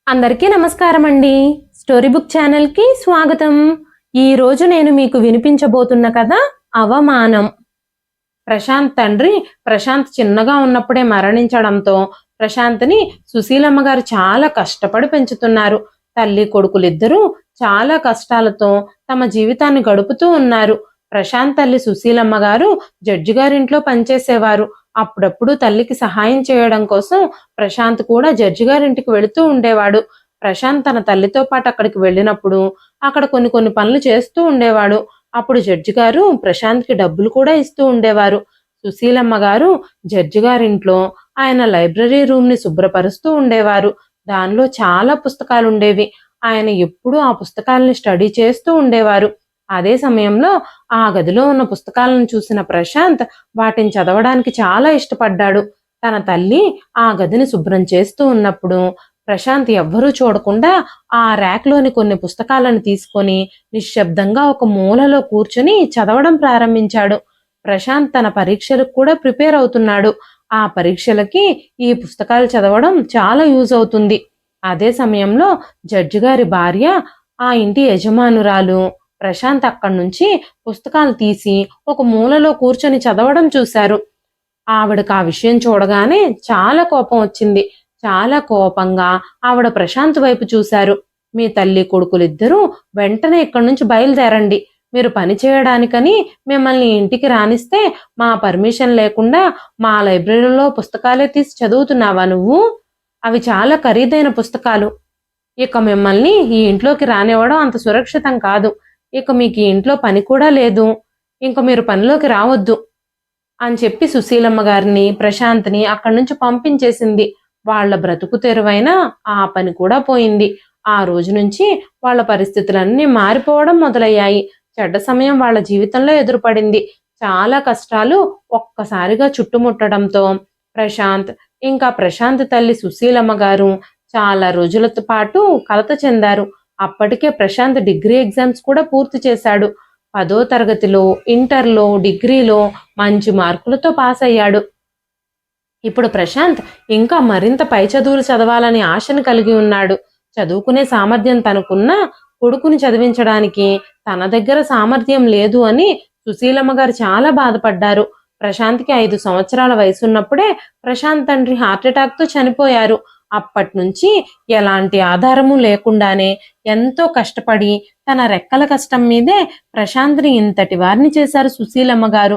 అందరికీ నమస్కారం అండి. స్టోరీ బుక్ ఛానల్కి స్వాగతం. ఈ రోజు నేను మీకు వినిపించబోతున్న కథ అవమానం. ప్రశాంత్ తండ్రి ప్రశాంత్ చిన్నగా ఉన్నప్పుడే మరణించడంతో ప్రశాంత్ని సుశీలమ్మ గారు చాలా కష్టపడి పెంచుతున్నారు. తల్లి కొడుకులిద్దరూ చాలా కష్టాలతో తమ జీవితాన్ని గడుపుతూ ఉన్నారు. ప్రశాంత్ తల్లి సుశీలమ్మ గారు జడ్జి గారింట్లో పనిచేసేవారు. అప్పుడప్పుడు తల్లికి సహాయం చేయడం కోసం ప్రశాంత్ కూడా జడ్జి గారింటికి వెళుతూ ఉండేవాడు. ప్రశాంత్ తన తల్లితో పాటు అక్కడికి వెళ్ళినప్పుడు అక్కడ కొన్ని పనులు చేస్తూ ఉండేవాడు. అప్పుడు జడ్జి గారు ప్రశాంత్కి డబ్బులు కూడా ఇస్తూ ఉండేవారు. సుశీలమ్మ గారు జడ్జి గారింట్లో ఆయన లైబ్రరీ రూమ్ ని శుభ్రపరుస్తూ ఉండేవారు. దానిలో చాలా పుస్తకాలు ఉండేవి. ఆయన ఎప్పుడూ ఆ పుస్తకాలని స్టడీ చేస్తూ ఉండేవారు. అదే సమయంలో ఆ గదిలో ఉన్న పుస్తకాలను చూసిన ప్రశాంత్ వాటిని చదవడానికి చాలా ఇష్టపడ్డాడు. తన తల్లి ఆ గదిని శుభ్రం చేస్తూ ఉన్నప్పుడు ప్రశాంత్ ఎవ్వరూ చూడకుండా ఆ ర్యాక్లోని కొన్ని పుస్తకాలను తీసుకొని నిశ్శబ్దంగా ఒక మూలలో కూర్చుని చదవడం ప్రారంభించాడు. ప్రశాంత్ తన పరీక్షలకు కూడా ప్రిపేర్ అవుతున్నాడు. ఆ పరీక్షలకి ఈ పుస్తకాలు చదవడం చాలా యూజ్ అవుతుంది. అదే సమయంలో జడ్జి గారి భార్య, ఆ ఇంటి యజమానురాలు ప్రశాంత్ అక్కడి నుంచి పుస్తకాలు తీసి ఒక మూలలో కూర్చొని చదవడం చూశారు. ఆవిడకు ఆ విషయం చూడగానే చాలా కోపం వచ్చింది. చాలా కోపంగా ఆవిడ ప్రశాంత్ వైపు చూశారు. మీ తల్లి కొడుకులిద్దరూ వెంటనే ఇక్కడి నుంచి బయలుదేరండి. మీరు పని చేయడానికని మిమ్మల్ని ఇంటికి రానిస్తే మా పర్మిషన్ లేకుండా మా లైబ్రరీలో పుస్తకాలే తీసి చదువుతున్నావా నువ్వు? అవి చాలా ఖరీదైన పుస్తకాలు. ఇక మిమ్మల్ని ఈ ఇంట్లోకి రానివ్వడం అంత సురక్షితం కాదు. ఇక మీకు ఈ ఇంట్లో పని కూడా లేదు. ఇంక మీరు పనిలోకి రావద్దు అని చెప్పి సుశీలమ్మ గారిని ప్రశాంత్ని అక్కడి నుంచి పంపించేసింది. వాళ్ల బ్రతుకు తెరువైనా ఆ పని కూడా పోయింది. ఆ రోజు నుంచి వాళ్ళ పరిస్థితులన్నీ మారిపోవడం మొదలయ్యాయి. చెడ్డ సమయం వాళ్ళ జీవితంలో ఎదురుపడింది. చాలా కష్టాలు ఒక్కసారిగా చుట్టుముట్టడంతో ప్రశాంత్ ఇంకా ప్రశాంత్ తల్లి సుశీలమ్మ గారు చాలా రోజుల పాటు కలత చెందారు. అప్పటికే ప్రశాంత్ డిగ్రీ ఎగ్జామ్స్ కూడా పూర్తి చేశాడు. 10వ తరగతిలో, ఇంటర్లో, డిగ్రీలో మంచి మార్కులతో పాస్ అయ్యాడు. ఇప్పుడు ప్రశాంత్ ఇంకా మరింత పై చదువులు చదవాలని ఆశను కలిగి ఉన్నాడు. చదువుకునే సామర్థ్యం తనకున్నా కొడుకుని చదివించడానికి తన దగ్గర సామర్థ్యం లేదు అని సుశీలమ్మ గారు చాలా బాధపడ్డారు. ప్రశాంత్కి 5 సంవత్సరాల వయసున్నప్పుడే ప్రశాంత్ తండ్రి హార్ట్అటాక్తో చనిపోయారు. అప్పటి నుంచి ఎలాంటి ఆధారము లేకుండానే ఎంతో కష్టపడి తన రెక్కల కష్టం మీదే ప్రశాంత్ని ఇంతటి వారిని చేశారు సుశీలమ్మ గారు.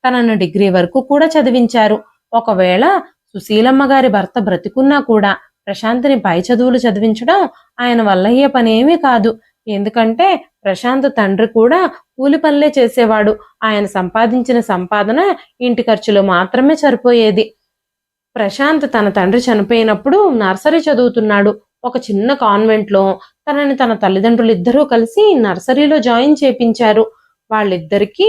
తనను డిగ్రీ వరకు కూడా చదివించారు. ఒకవేళ సుశీలమ్మ గారి భర్త బ్రతికున్నా కూడా ప్రశాంత్ని పై చదువులు చదివించడం ఆయన వల్ల అయ్యే పనేమీ కాదు. ఎందుకంటే ప్రశాంత్ తండ్రి కూడా కూలి పనులే చేసేవాడు. ఆయన సంపాదించిన సంపాదన ఇంటి ఖర్చులు మాత్రమే సరిపోయేది. ప్రశాంత్ తన తండ్రి చనిపోయినప్పుడు నర్సరీ చదువుతున్నాడు. ఒక చిన్న కాన్వెంట్లో తనని తన తల్లిదండ్రులు ఇద్దరూ కలిసి నర్సరీలో జాయిన్ చేపించారు. వాళ్ళిద్దరికీ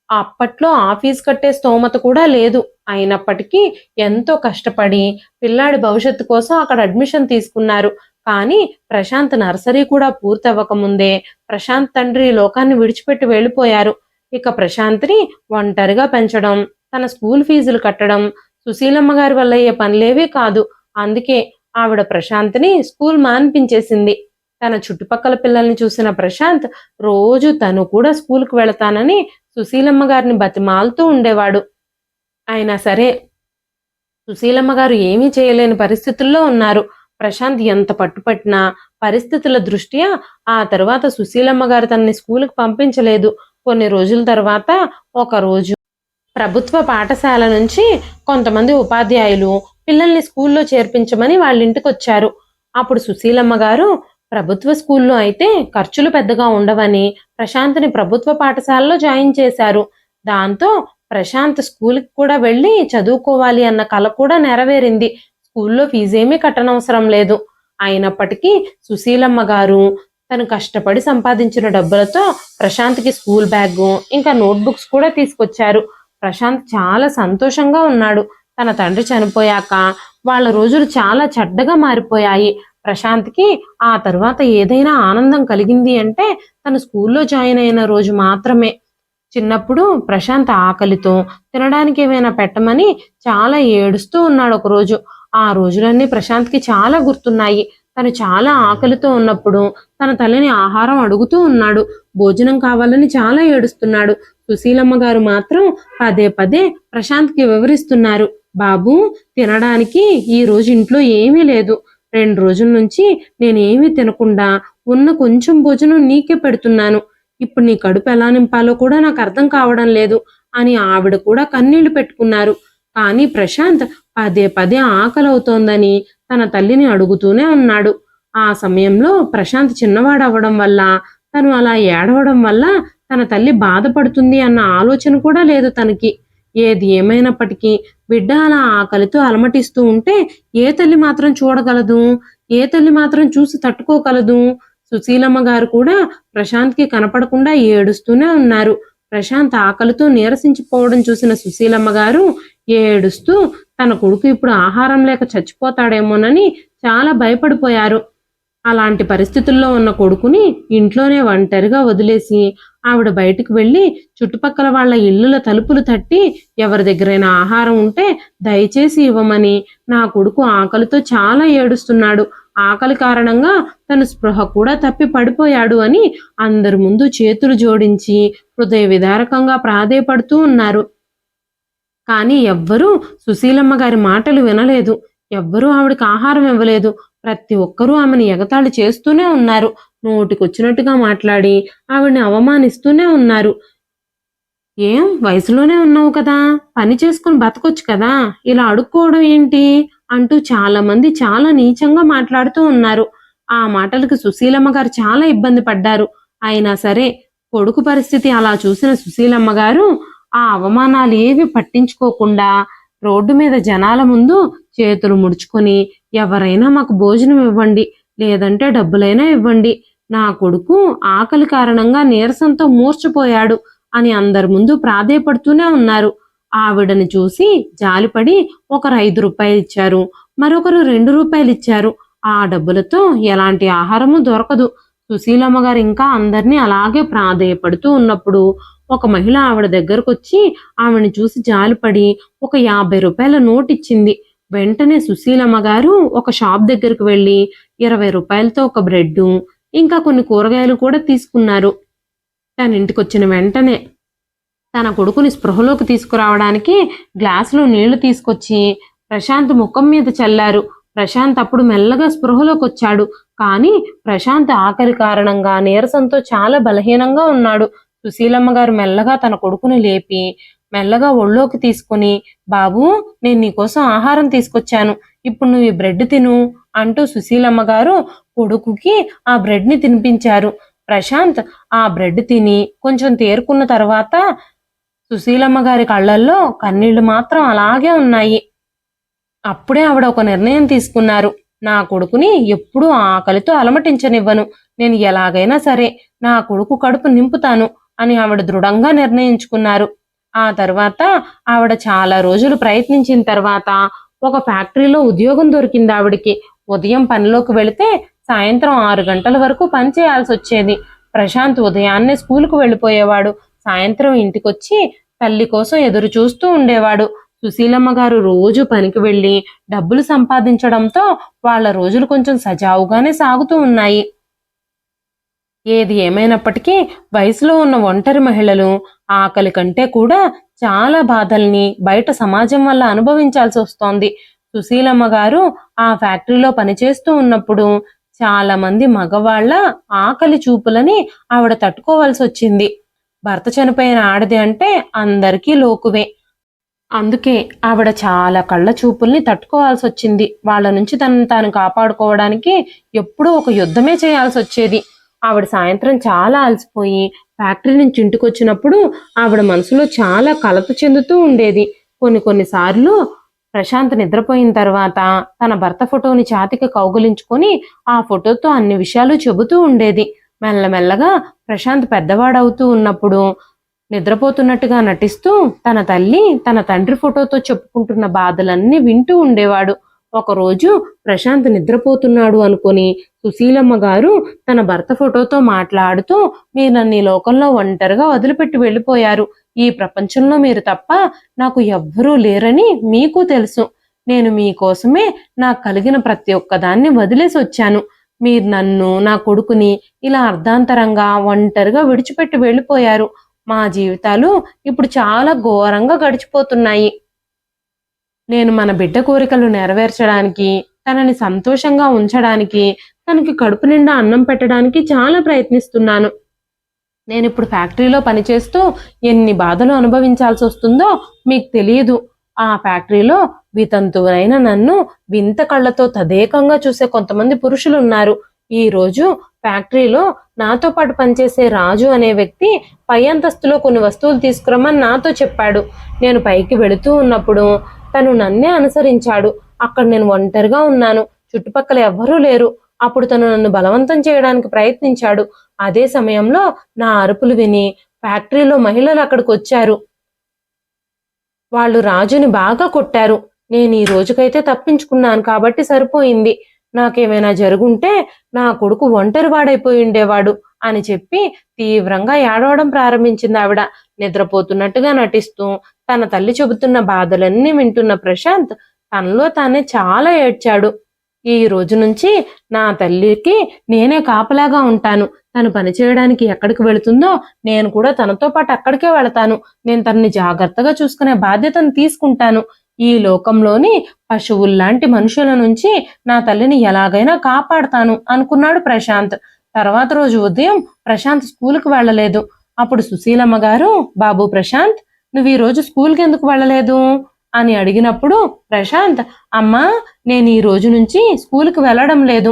అప్పట్లో ఆఫీస్ కట్టే స్తోమత కూడా లేదు. అయినప్పటికీ ఎంతో కష్టపడి పిల్లాడి భవిష్యత్తు కోసం అక్కడ అడ్మిషన్ తీసుకున్నారు. కానీ ప్రశాంత్ నర్సరీ కూడా పూర్తి అవ్వకముందే ప్రశాంత్ తండ్రి లోకాన్ని విడిచిపెట్టి వెళ్ళిపోయారు. ఇక ప్రశాంత్ని ఒంటరిగా పెంచడం, తన స్కూల్ ఫీజులు కట్టడం సుశీలమ్మ గారి వల్ల అయ్యే పనులేవీ కాదు. అందుకే ఆవిడ ప్రశాంత్ని స్కూల్ మాన్పించేసింది. తన చుట్టుపక్కల పిల్లల్ని చూసిన ప్రశాంత్ రోజు తను కూడా స్కూల్కి వెళతానని సుశీలమ్మ గారిని బతిమాలుతూ ఉండేవాడు. అయినా సరే సుశీలమ్మ గారు ఏమీ చేయలేని పరిస్థితుల్లో ఉన్నారు. ప్రశాంత్ ఎంత పట్టుపట్టినా పరిస్థితుల దృష్ట్యా ఆ తర్వాత సుశీలమ్మ గారు తనని స్కూల్కి పంపించలేదు. కొన్ని రోజుల తర్వాత ఒక రోజు ప్రభుత్వ పాఠశాల నుంచి కొంతమంది ఉపాధ్యాయులు పిల్లల్ని స్కూల్లో చేర్పించమని వాళ్ళ ఇంటికి వచ్చారు. అప్పుడు సుశీలమ్మ గారు ప్రభుత్వ స్కూల్లో అయితే ఖర్చులు పెద్దగా ఉండవని ప్రశాంత్ని ప్రభుత్వ పాఠశాలలో జాయిన్ చేశారు. దాంతో ప్రశాంత్ స్కూల్కి కూడా వెళ్ళి చదువుకోవాలి అన్న కల కూడా నెరవేరింది. స్కూల్లో ఫీజేమీ కట్టనవసరం లేదు. అయినప్పటికీ సుశీలమ్మ గారు తను కష్టపడి సంపాదించిన డబ్బులతో ప్రశాంత్కి స్కూల్ బ్యాగ్ ఇంకా నోట్బుక్స్ కూడా తీసుకొచ్చారు. ప్రశాంత్ చాలా సంతోషంగా ఉన్నాడు. తన తండ్రి చనిపోయాక వాళ్ళ రోజులు చాలా చెడ్డగా మారిపోయాయి. ప్రశాంత్కి ఆ తర్వాత ఏదైనా ఆనందం కలిగింది అంటే తను స్కూల్లో జాయిన్ అయిన రోజు మాత్రమే. చిన్నప్పుడు ప్రశాంత్ ఆకలితో తినడానికి ఏమైనా పెట్టమని చాలా ఏడుస్తూ ఉన్నాడు ఒకరోజు. ఆ రోజులన్నీ ప్రశాంత్కి చాలా గుర్తున్నాయి. తను చాలా ఆకలితో ఉన్నప్పుడు తన తల్లిని ఆహారం అడుగుతూ ఉన్నాడు. భోజనం కావాలని చాలా ఏడుస్తున్నాడు. సుశీలమ్మ గారు మాత్రం పదే పదే ప్రశాంత్కి వివరిస్తున్నారు. బాబు, తినడానికి ఈ రోజు ఇంట్లో ఏమీ లేదు. 2 రోజుల నుంచి నేనేమీ తినకుండా ఉన్న కొంచెం భోజనం నీకే పెడుతున్నాను. ఇప్పుడు నీ కడుపు ఎలా నింపాలో కూడా నాకు అర్థం కావడం లేదు అని ఆవిడ కూడా కన్నీళ్లు పెట్టుకున్నారు. కానీ ప్రశాంత్ పదే పదే ఆకలవుతోందని తన తల్లిని అడుగుతూనే ఉన్నాడు. ఆ సమయంలో ప్రశాంత్ చిన్నవాడవడం వల్ల, తను అలా ఏడవడం వల్ల తన తల్లి బాధపడుతుంది అన్న ఆలోచన కూడా లేదు తనకి. ఏది ఏమైనప్పటికీ బిడ్డ అలా ఆకలితో అలమటిస్తూ ఉంటే ఏ తల్లి మాత్రం చూడగలదు? ఏ తల్లి మాత్రం చూసి తట్టుకోగలదు? సుశీలమ్మ గారు కూడా ప్రశాంత్కి కనపడకుండా ఏడుస్తూనే ఉన్నారు. ప్రశాంత్ ఆకలితో నీరసించిపోవడం చూసిన సుశీలమ్మ గారు ఏడుస్తూ తన కొడుకు ఇప్పుడు ఆహారం లేక చచ్చిపోతాడేమోనని చాలా భయపడిపోయారు. అలాంటి పరిస్థితుల్లో ఉన్న కొడుకుని ఇంట్లోనే ఒంటరిగా వదిలేసి ఆవిడ బయటికి వెళ్ళి చుట్టుపక్కల వాళ్ళ ఇళ్ళల తలుపులు తట్టి ఎవరి దగ్గరైనా ఆహారం ఉంటే దయచేసి ఇవ్వమని, నా కొడుకు ఆకలితో చాలా ఏడుస్తున్నాడు, ఆకలి కారణంగా తన స్పృహ కూడా తప్పి పడిపోయాడు అని అందరి ముందు చేతులు జోడించి హృదయ విదారకంగా ప్రాధేయపడుతూ ఉన్నారు. కానీ ఎవ్వరూ సుశీలమ్మ గారి మాటలు వినలేదు. ఎవ్వరూ ఆవిడకి ఆహారం ఇవ్వలేదు. ప్రతి ఒక్కరూ ఆమెను ఎగతాళి చేస్తూనే ఉన్నారు. నోటికొచ్చినట్టుగా మాట్లాడి ఆవిడని అవమానిస్తూనే ఉన్నారు. ఏం, వయసులోనే ఉన్నావు కదా, పని చేసుకుని బతకొచ్చు కదా, ఇలా అడుక్కోవడం ఏంటి అంటూ చాలా మంది చాలా నీచంగా మాట్లాడుతూ ఉన్నారు. ఆ మాటలకు సుశీలమ్మ గారు చాలా ఇబ్బంది పడ్డారు. అయినా సరే కొడుకు పరిస్థితి అలా చూసిన సుశీలమ్మ గారు ఆ అవమానాలు ఏవి పట్టించుకోకుండా రోడ్డు మీద జనాల ముందు చేతులు ముడుచుకొని, ఎవరైనా మాకు భోజనం ఇవ్వండి, లేదంటే డబ్బులైనా ఇవ్వండి, నా కొడుకు ఆకలి కారణంగా నీరసంతో మూర్ఛపోయాడు అని అందరి ముందు ప్రాధేయపడుతూనే ఉన్నారు. ఆవిడని చూసి జాలిపడి ఒకరు 5 రూపాయలు ఇచ్చారు, మరొకరు 2 రూపాయలు ఇచ్చారు. ఆ డబ్బులతో ఎలాంటి ఆహారము దొరకదు. సుశీలమ్మ గారు ఇంకా అందరినీ అలాగే ప్రాధేయపడుతూ ఉన్నప్పుడు ఒక మహిళ ఆవిడ దగ్గరకు వచ్చి ఆవిడని చూసి జాలిపడి ఒక 50 రూపాయల నోట్ ఇచ్చింది. వెంటనే సుశీలమ్మ గారు ఒక షాప్ దగ్గరకు వెళ్ళి 20 రూపాయలతో ఒక బ్రెడ్ ఇంకా కొన్ని కూరగాయలు కూడా తీసుకున్నారు. తన ఇంటికొచ్చిన వెంటనే తన కొడుకుని స్పృహలోకి తీసుకురావడానికి గ్లాసులో నీళ్లు తీసుకొచ్చి ప్రశాంత్ ముఖం మీద చల్లారు. ప్రశాంత్ అప్పుడు మెల్లగా స్పృహలోకి వచ్చాడు. కానీ ప్రశాంత్ ఆకలి కారణంగా నీరసంతో చాలా బలహీనంగా ఉన్నాడు. సుశీలమ్మ గారు మెల్లగా తన కొడుకుని లేపి మెల్లగా ఒళ్ళోకి తీసుకుని, బాబు, నేను నీకోసం ఆహారం తీసుకొచ్చాను, ఇప్పుడు నువ్వు ఈ బ్రెడ్ తిను అంటూ సుశీలమ్మ గారు కొడుకుకి ఆ బ్రెడ్ని తినిపించారు. ప్రశాంత్ ఆ బ్రెడ్ తిని కొంచెం తేరుకున్న తర్వాత సుశీలమ్మ గారి కళ్ళల్లో కన్నీళ్లు మాత్రం అలాగే ఉన్నాయి. అప్పుడే ఆవిడ ఒక నిర్ణయం తీసుకున్నారు. నా కొడుకుని ఎప్పుడూ ఆకలితో అలమటించనివ్వను, నేను ఎలాగైనా సరే నా కొడుకు కడుపు నింపుతాను అని ఆవిడ దృఢంగా నిర్ణయించుకున్నారు. ఆ తర్వాత ఆవిడ చాలా రోజులు ప్రయత్నించిన తర్వాత ఒక ఫ్యాక్టరీలో ఉద్యోగం దొరికింది ఆవిడికి. ఉదయం పనిలోకి వెళితే సాయంత్రం 6 గంటల వరకు పని చేయాల్సి వచ్చేది. ప్రశాంత్ ఉదయాన్నే స్కూలుకు వెళ్ళిపోయేవాడు. సాయంత్రం ఇంటికొచ్చి తల్లి కోసం ఎదురు చూస్తూ ఉండేవాడు. సుశీలమ్మ గారు రోజు పనికి వెళ్ళి డబ్బులు సంపాదించడంతో వాళ్ళ రోజులు కొంచెం సజావుగానే సాగుతూ ఉన్నాయి. ఏది ఏమైనప్పటికీ వయసులో ఉన్న ఒంటరి మహిళలు ఆకలి కంటే కూడా చాలా బాధల్ని బయట సమాజం వల్ల అనుభవించాల్సి వస్తోంది. సుశీలమ్మ గారు ఆ ఫ్యాక్టరీలో పనిచేస్తూ ఉన్నప్పుడు చాలా మంది మగవాళ్ల ఆకలి చూపులని ఆవిడ తట్టుకోవాల్సి వచ్చింది. భర్త చనిపోయిన ఆడది అంటే అందరికీ లోకువే. అందుకే ఆవిడ చాలా కళ్ళ చూపుల్ని తట్టుకోవాల్సి వచ్చింది. వాళ్ళ నుంచి తనను తాను కాపాడుకోవడానికి ఎప్పుడూ ఒక యుద్ధమే చేయాల్సి వచ్చేది. ఆవిడ సాయంత్రం చాలా అలసిపోయి ఫ్యాక్టరీ నుంచి ఇంటికొచ్చినప్పుడు ఆవిడ మనసులో చాలా కలత చెందుతూ ఉండేది. కొన్నిసార్లు ప్రశాంత్ నిద్రపోయిన తర్వాత తన భర్త ఫోటోని ఛాతీకి కౌగిలించుకొని ఆ ఫోటోతో అన్ని విషయాలు చెబుతూ ఉండేది. మెల్లమెల్లగా ప్రశాంత్ పెద్దవాడవుతూ ఉన్నప్పుడు నిద్రపోతున్నట్టుగా నటిస్తూ తన తల్లి తన తండ్రి ఫోటోతో చెప్పుకుంటున్న బాధలన్నీ వింటూ ఉండేవాడు. ఒకరోజు ప్రశాంత్ నిద్రపోతున్నాడు అనుకుని సుశీలమ్మ గారు తన భర్త ఫోటోతో మాట్లాడుతూ, మీరు నన్ను ఈ లోకంలో ఒంటరిగా వదిలిపెట్టి వెళ్ళిపోయారు, ఈ ప్రపంచంలో మీరు తప్ప నాకు ఎవ్వరూ లేరని మీకు తెలుసు, నేను మీకోసమే నాకు కలిగిన ప్రతి ఒక్కదాన్ని వదిలేసి వచ్చాను. మీరు నన్ను, నా కొడుకుని ఇలా అర్ధాంతరంగా ఒంటరిగా విడిచిపెట్టి వెళ్ళిపోయారు. మా జీవితాలు ఇప్పుడు చాలా ఘోరంగా గడిచిపోతున్నాయి. నేను మన బిడ్డ కోరికలు నెరవేర్చడానికి, తనని సంతోషంగా ఉంచడానికి, తనకి కడుపు నిండా అన్నం పెట్టడానికి చాలా ప్రయత్నిస్తున్నాను. నేనిప్పుడు ఫ్యాక్టరీలో పనిచేస్తూ ఎన్ని బాధలు అనుభవించాల్సి వస్తుందో మీకు తెలియదు. ఆ ఫ్యాక్టరీలో వితంతువునైన నన్ను వింత కళ్ళతో తదేకంగా చూసే కొంతమంది పురుషులున్నారు. ఈ రోజు ఫ్యాక్టరీలో నాతో పాటు పనిచేసే రాజు అనే వ్యక్తి పై అంతస్తులో కొన్ని వస్తువులు తీసుకురమ్మని నాతో చెప్పాడు. నేను పైకి వెళుతూ ఉన్నప్పుడు తను నన్నే అనుసరించాడు. అక్కడ నేను ఒంటరిగా ఉన్నాను. చుట్టుపక్కల ఎవ్వరూ లేరు. అప్పుడు తను నన్ను బలవంతం చేయడానికి ప్రయత్నించాడు. అదే సమయంలో నా అరుపులు విని ఫ్యాక్టరీలో మహిళలు అక్కడికి వచ్చారు. వాళ్ళు రాజుని బాగా కొట్టారు. నేను ఈ రోజుకైతే తప్పించుకున్నాను కాబట్టి సరిపోయింది. నాకేమైనా జరుగుంటే నా కొడుకు ఒంటరి వాడైపోయి ఉండేవాడు అని చెప్పి తీవ్రంగా ఏడవడం ప్రారంభించింది ఆవిడ. నిద్రపోతున్నట్టుగా నటిస్తూ తన తల్లి చెబుతున్న బాధలన్నీ వింటున్న ప్రశాంత్ తనలో తానే చాలా ఏడ్చాడు. ఈ రోజు నుంచి నా తల్లికి నేనే కాపలాగా ఉంటాను. తను పనిచేయడానికి ఎక్కడికి వెళుతుందో నేను కూడా తనతో పాటు అక్కడికే వెళతాను. నేను తనని జాగ్రత్తగా చూసుకునే బాధ్యతను తీసుకుంటాను. ఈ లోకంలోని పశువుల్లాంటి మనుషుల నుంచి నా తల్లిని ఎలాగైనా కాపాడతాను అనుకున్నాడు ప్రశాంత్. తర్వాత రోజు ఉదయం ప్రశాంత్ స్కూల్కి వెళ్ళలేదు. అప్పుడు సుశీలమ్మ గారు, బాబు ప్రశాంత్, నువ్వు ఈ రోజు స్కూల్కి ఎందుకు వెళ్ళలేదు అని అడిగినప్పుడు ప్రశాంత్, అమ్మా, నేను ఈ రోజు నుంచి స్కూల్కి వెళ్ళడం లేదు.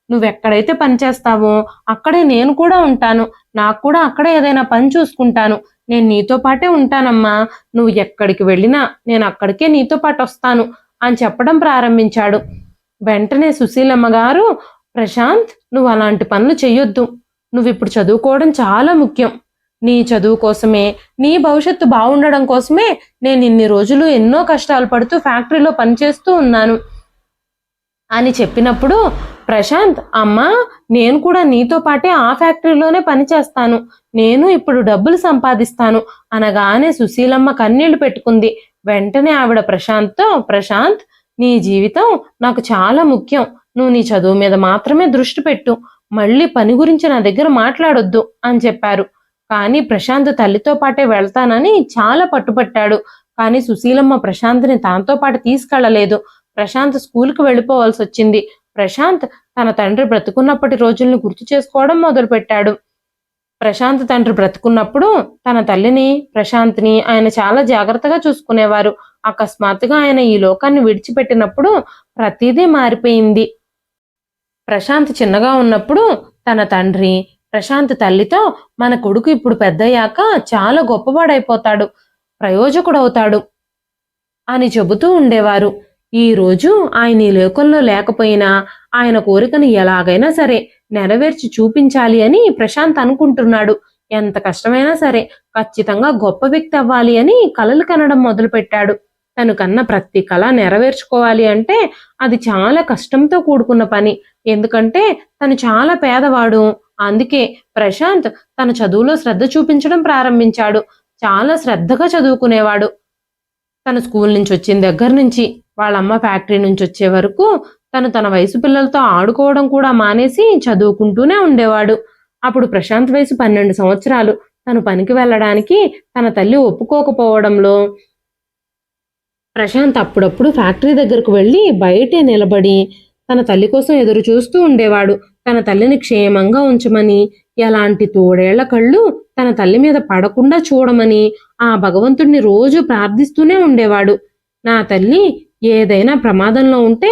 నువ్వెక్కడైతే పని చేస్తావో అక్కడే నేను కూడా ఉంటాను. నాకు కూడా అక్కడే ఏదైనా పని చూసుకుంటాను. నేను నీతో పాటే ఉంటానమ్మా. నువ్వు ఎక్కడికి వెళ్ళినా నేను అక్కడికే నీతో పాటు వస్తాను అని చెప్పడం ప్రారంభించాడు. వెంటనే సుశీలమ్మ గారు, ప్రశాంత్, నువ్వు అలాంటి పనులు చెయ్యొద్దు. నువ్విప్పుడు చదువుకోవడం చాలా ముఖ్యం. నీ చదువు కోసమే, నీ భవిష్యత్తు బాగుండడం కోసమే నేను ఇన్ని రోజులు ఎన్నో కష్టాలు పడుతూ ఫ్యాక్టరీలో పనిచేస్తూ ఉన్నాను అని చెప్పినప్పుడు ప్రశాంత్, అమ్మా, నేను కూడా నీతో పాటే ఆ ఫ్యాక్టరీలోనే పనిచేస్తాను. నేను ఇప్పుడు డబ్బులు సంపాదిస్తాను అనగానే సుశీలమ్మ కన్నీళ్లు పెట్టుకుంది. వెంటనే ఆవిడ ప్రశాంత్తో, ప్రశాంత్, నీ జీవితం నాకు చాలా ముఖ్యం. నువ్వు నీ చదువు మీద మాత్రమే దృష్టి పెట్టు. మళ్ళీ పని గురించి నా దగ్గర మాట్లాడొద్దు అని చెప్పారు. కానీ ప్రశాంత్ తల్లితో పాటే వెళ్తానని చాలా పట్టుపట్టాడు. కానీ సుశీలమ్మ ప్రశాంత్ని తనతో పాటు తీసుకెళ్లలేదు. ప్రశాంత్ స్కూల్కి వెళ్ళిపోవాల్సి వచ్చింది. ప్రశాంత్ తన తండ్రి బ్రతుకున్నప్పటి రోజుల్ని గుర్తు చేసుకోవడం మొదలుపెట్టాడు. ప్రశాంత్ తండ్రి బ్రతుకున్నప్పుడు తన తల్లిని, ప్రశాంత్ని ఆయన చాలా జాగ్రత్తగా చూసుకునేవారు. అకస్మాత్తుగా ఆయన ఈ లోకాన్ని విడిచిపెట్టినప్పుడు ప్రతిదీ మారిపోయింది. ప్రశాంత్ చిన్నగా ఉన్నప్పుడు తన తండ్రి ప్రశాంత్ తల్లితో, మన కొడుకు ఇప్పుడు పెద్దయ్యాక చాలా గొప్పవాడైపోతాడు, ప్రయోజకుడవుతాడు అని చెబుతూ ఉండేవారు. ఈ రోజు ఆయన ఈ లోకంలో లేకపోయినా ఆయన కోరికను ఎలాగైనా సరే నెరవేర్చి చూపించాలి అని ప్రశాంత్ అనుకుంటున్నాడు. ఎంత కష్టమైనా సరే ఖచ్చితంగా గొప్ప వ్యక్తి అవ్వాలి అని కలలు కనడం మొదలుపెట్టాడు. తను కన్న ప్రతి కళ నెరవేర్చుకోవాలి అంటే అది చాలా కష్టంతో కూడుకున్న పని. ఎందుకంటే తను చాలా పేదవాడు. అందుకే ప్రశాంత్ తన చదువులో శ్రద్ధ చూపించడం ప్రారంభించాడు. చాలా శ్రద్ధగా చదువుకునేవాడు. తన స్కూల్ నుంచి వచ్చిన దగ్గర నుంచి వాళ్ళమ్మ ఫ్యాక్టరీ నుంచి వచ్చే వరకు తను తన వయసు పిల్లలతో ఆడుకోవడం కూడా మానేసి చదువుకుంటూనే ఉండేవాడు. అప్పుడు ప్రశాంత్ వయసు 12 సంవత్సరాలు. తను పనికి వెళ్ళడానికి తన తల్లి ఒప్పుకోకపోవడంలో ప్రశాంత్ అప్పుడప్పుడు ఫ్యాక్టరీ దగ్గరకు వెళ్ళి బయటే నిలబడి తన తల్లి కోసం ఎదురు చూస్తూ ఉండేవాడు. తన తల్లిని క్షేమంగా ఉంచమని, ఎలాంటి తోడేళ్ల కళ్ళు తన తల్లి మీద పడకుండా చూడమని ఆ భగవంతుడిని రోజు ప్రార్థిస్తూనే ఉండేవాడు. నా తల్లి ఏదైనా ప్రమాదంలో ఉంటే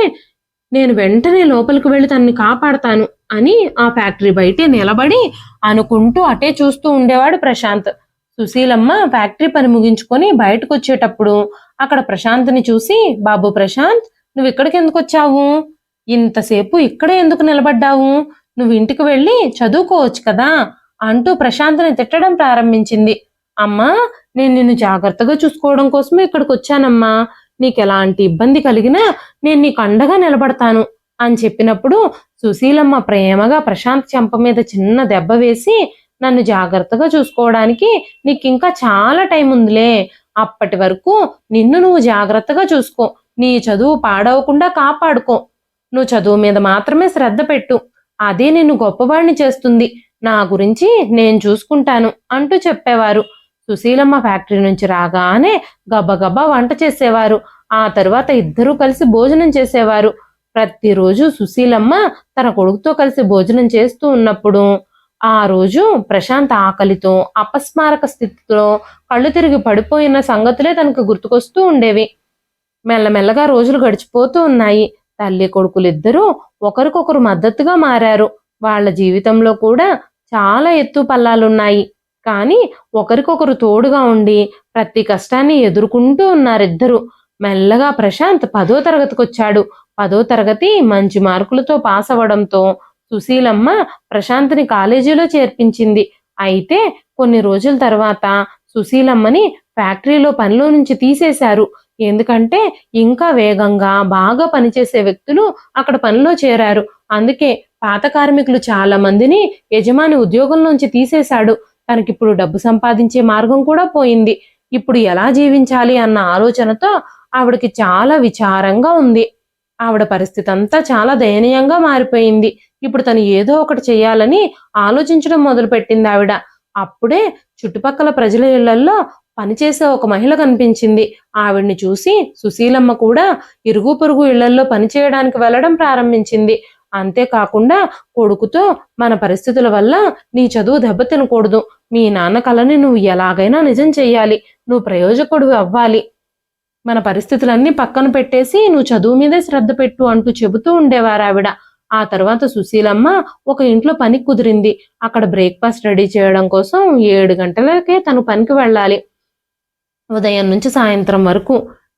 నేను వెంటనే లోపలికి వెళ్ళి తనని కాపాడతాను అని ఆ ఫ్యాక్టరీ బయటే నిలబడి అనుకుంటూ అటే చూస్తూ ఉండేవాడు ప్రశాంత్. సుశీలమ్మ ఫ్యాక్టరీ పని ముగించుకొని బయటకు వచ్చేటప్పుడు అక్కడ ప్రశాంత్ని చూసి, బాబు ప్రశాంత్, నువ్వు ఇక్కడికి ఎందుకు వచ్చావు? ఇంతసేపు ఇక్కడే ఎందుకు నిలబడ్డావు? నువ్వు ఇంటికి వెళ్ళి చదువుకోవచ్చు కదా అంటూ ప్రశాంత్ని తిట్టడం ప్రారంభించింది. అమ్మా, నేను నిన్ను జాగ్రత్తగా చూసుకోవడం కోసమే ఇక్కడికి వచ్చానమ్మా. నీకు ఎలాంటి ఇబ్బంది కలిగినా నేను నీకు అండగా నిలబడతాను అని చెప్పినప్పుడు సుశీలమ్మ ప్రేమగా ప్రశాంత్ చెంప మీద చిన్న దెబ్బ వేసి, నన్ను జాగ్రత్తగా చూసుకోవడానికి నీకు ఇంకా చాలా టైం ఉందిలే. అప్పటి వరకు నిన్ను నువ్వు జాగ్రత్తగా చూసుకో. నీ చదువు పాడవకుండా కాపాడుకో. నువ్వు చదువు మీద మాత్రమే శ్రద్ధ పెట్టు. అదే నిన్ను గొప్పవాణ్ణి చేస్తుంది. నా గురించి నేను చూసుకుంటాను అంటూ చెప్పేవారు. సుశీలమ్మ ఫ్యాక్టరీ నుంచి రాగానే గబగబా వంట చేసేవారు. ఆ తరువాత ఇద్దరూ కలిసి భోజనం చేసేవారు. ప్రతిరోజు సుశీలమ్మ తన కొడుకుతో కలిసి భోజనం చేస్తూ ఉన్నప్పుడు ఆ రోజు ప్రశాంత్ ఆకలితో అపస్మారక స్థితిలో కళ్ళు తిరిగి పడిపోయిన సంగతులే తనకు గుర్తుకొస్తూ ఉండేవి. మెల్లమెల్లగా రోజులు గడిచిపోతూ ఉన్నాయి. తల్లి కొడుకులిద్దరూ ఒకరికొకరు మద్దతుగా మారారు. వాళ్ళ జీవితంలో కూడా చాలా ఎత్తు పల్లాలున్నాయి. కానీ ఒకరికొకరు తోడుగా ఉండి ప్రతి కష్టాన్ని ఎదుర్కొంటూ ఉన్నారిద్దరూ. మెల్లగా ప్రశాంత్ 10వ తరగతికి వచ్చాడు. 10వ తరగతి మంచి మార్కులతో పాస్ అవ్వడంతో సుశీలమ్మ ప్రశాంత్ని కాలేజీలో చేర్పించింది. అయితే కొన్ని రోజుల తర్వాత సుశీలమ్మని ఫ్యాక్టరీలో పనిలో నుంచి తీసేశారు. ఎందుకంటే ఇంకా వేగంగా బాగా పనిచేసే వ్యక్తులు అక్కడ పనిలో చేరారు. అందుకే పాత కార్మికులు చాలా మందిని యజమాని ఉద్యోగంలోంచి తీసేశాడు. తనకిప్పుడు డబ్బు సంపాదించే మార్గం కూడా పోయింది. ఇప్పుడు ఎలా జీవించాలి అన్న ఆలోచనతో ఆవిడకి చాలా విచారంగా ఉంది. ఆవిడ పరిస్థితి అంతా చాలా దయనీయంగా మారిపోయింది. ఇప్పుడు తను ఏదో ఒకటి చేయాలని ఆలోచించడం మొదలుపెట్టింది ఆవిడ. అప్పుడే చుట్టుపక్కల ప్రజల ఇళ్లల్లో పనిచేసే ఒక మహిళ కనిపించింది. ఆవిడ్ని చూసి సుశీలమ్మ కూడా ఇరుగు పొరుగు ఇళ్లల్లో పనిచేయడానికి వెళ్ళడం ప్రారంభించింది. అంతేకాకుండా కొడుకుతో, మన పరిస్థితుల వల్ల నీ చదువు దెబ్బతినకూడదు, మీ నాన్న కలని నువ్వు ఎలాగైనా నిజం చెయ్యాలి, నువ్వు ప్రయోజకుడు అవ్వాలి, మన పరిస్థితులన్నీ పక్కన పెట్టేసి నువ్వు చదువు మీదే శ్రద్ధ పెట్టు అంటూ చెబుతూ ఉండేవారు ఆవిడ. ఆ తర్వాత సుశీలమ్మ ఒక ఇంట్లో పని కుదిరింది. అక్కడ బ్రేక్ఫాస్ట్ రెడీ చేయడం కోసం 7 గంటలకే తను పనికి వెళ్ళాలి. ఉదయం నుంచి సాయంత్రం వరకు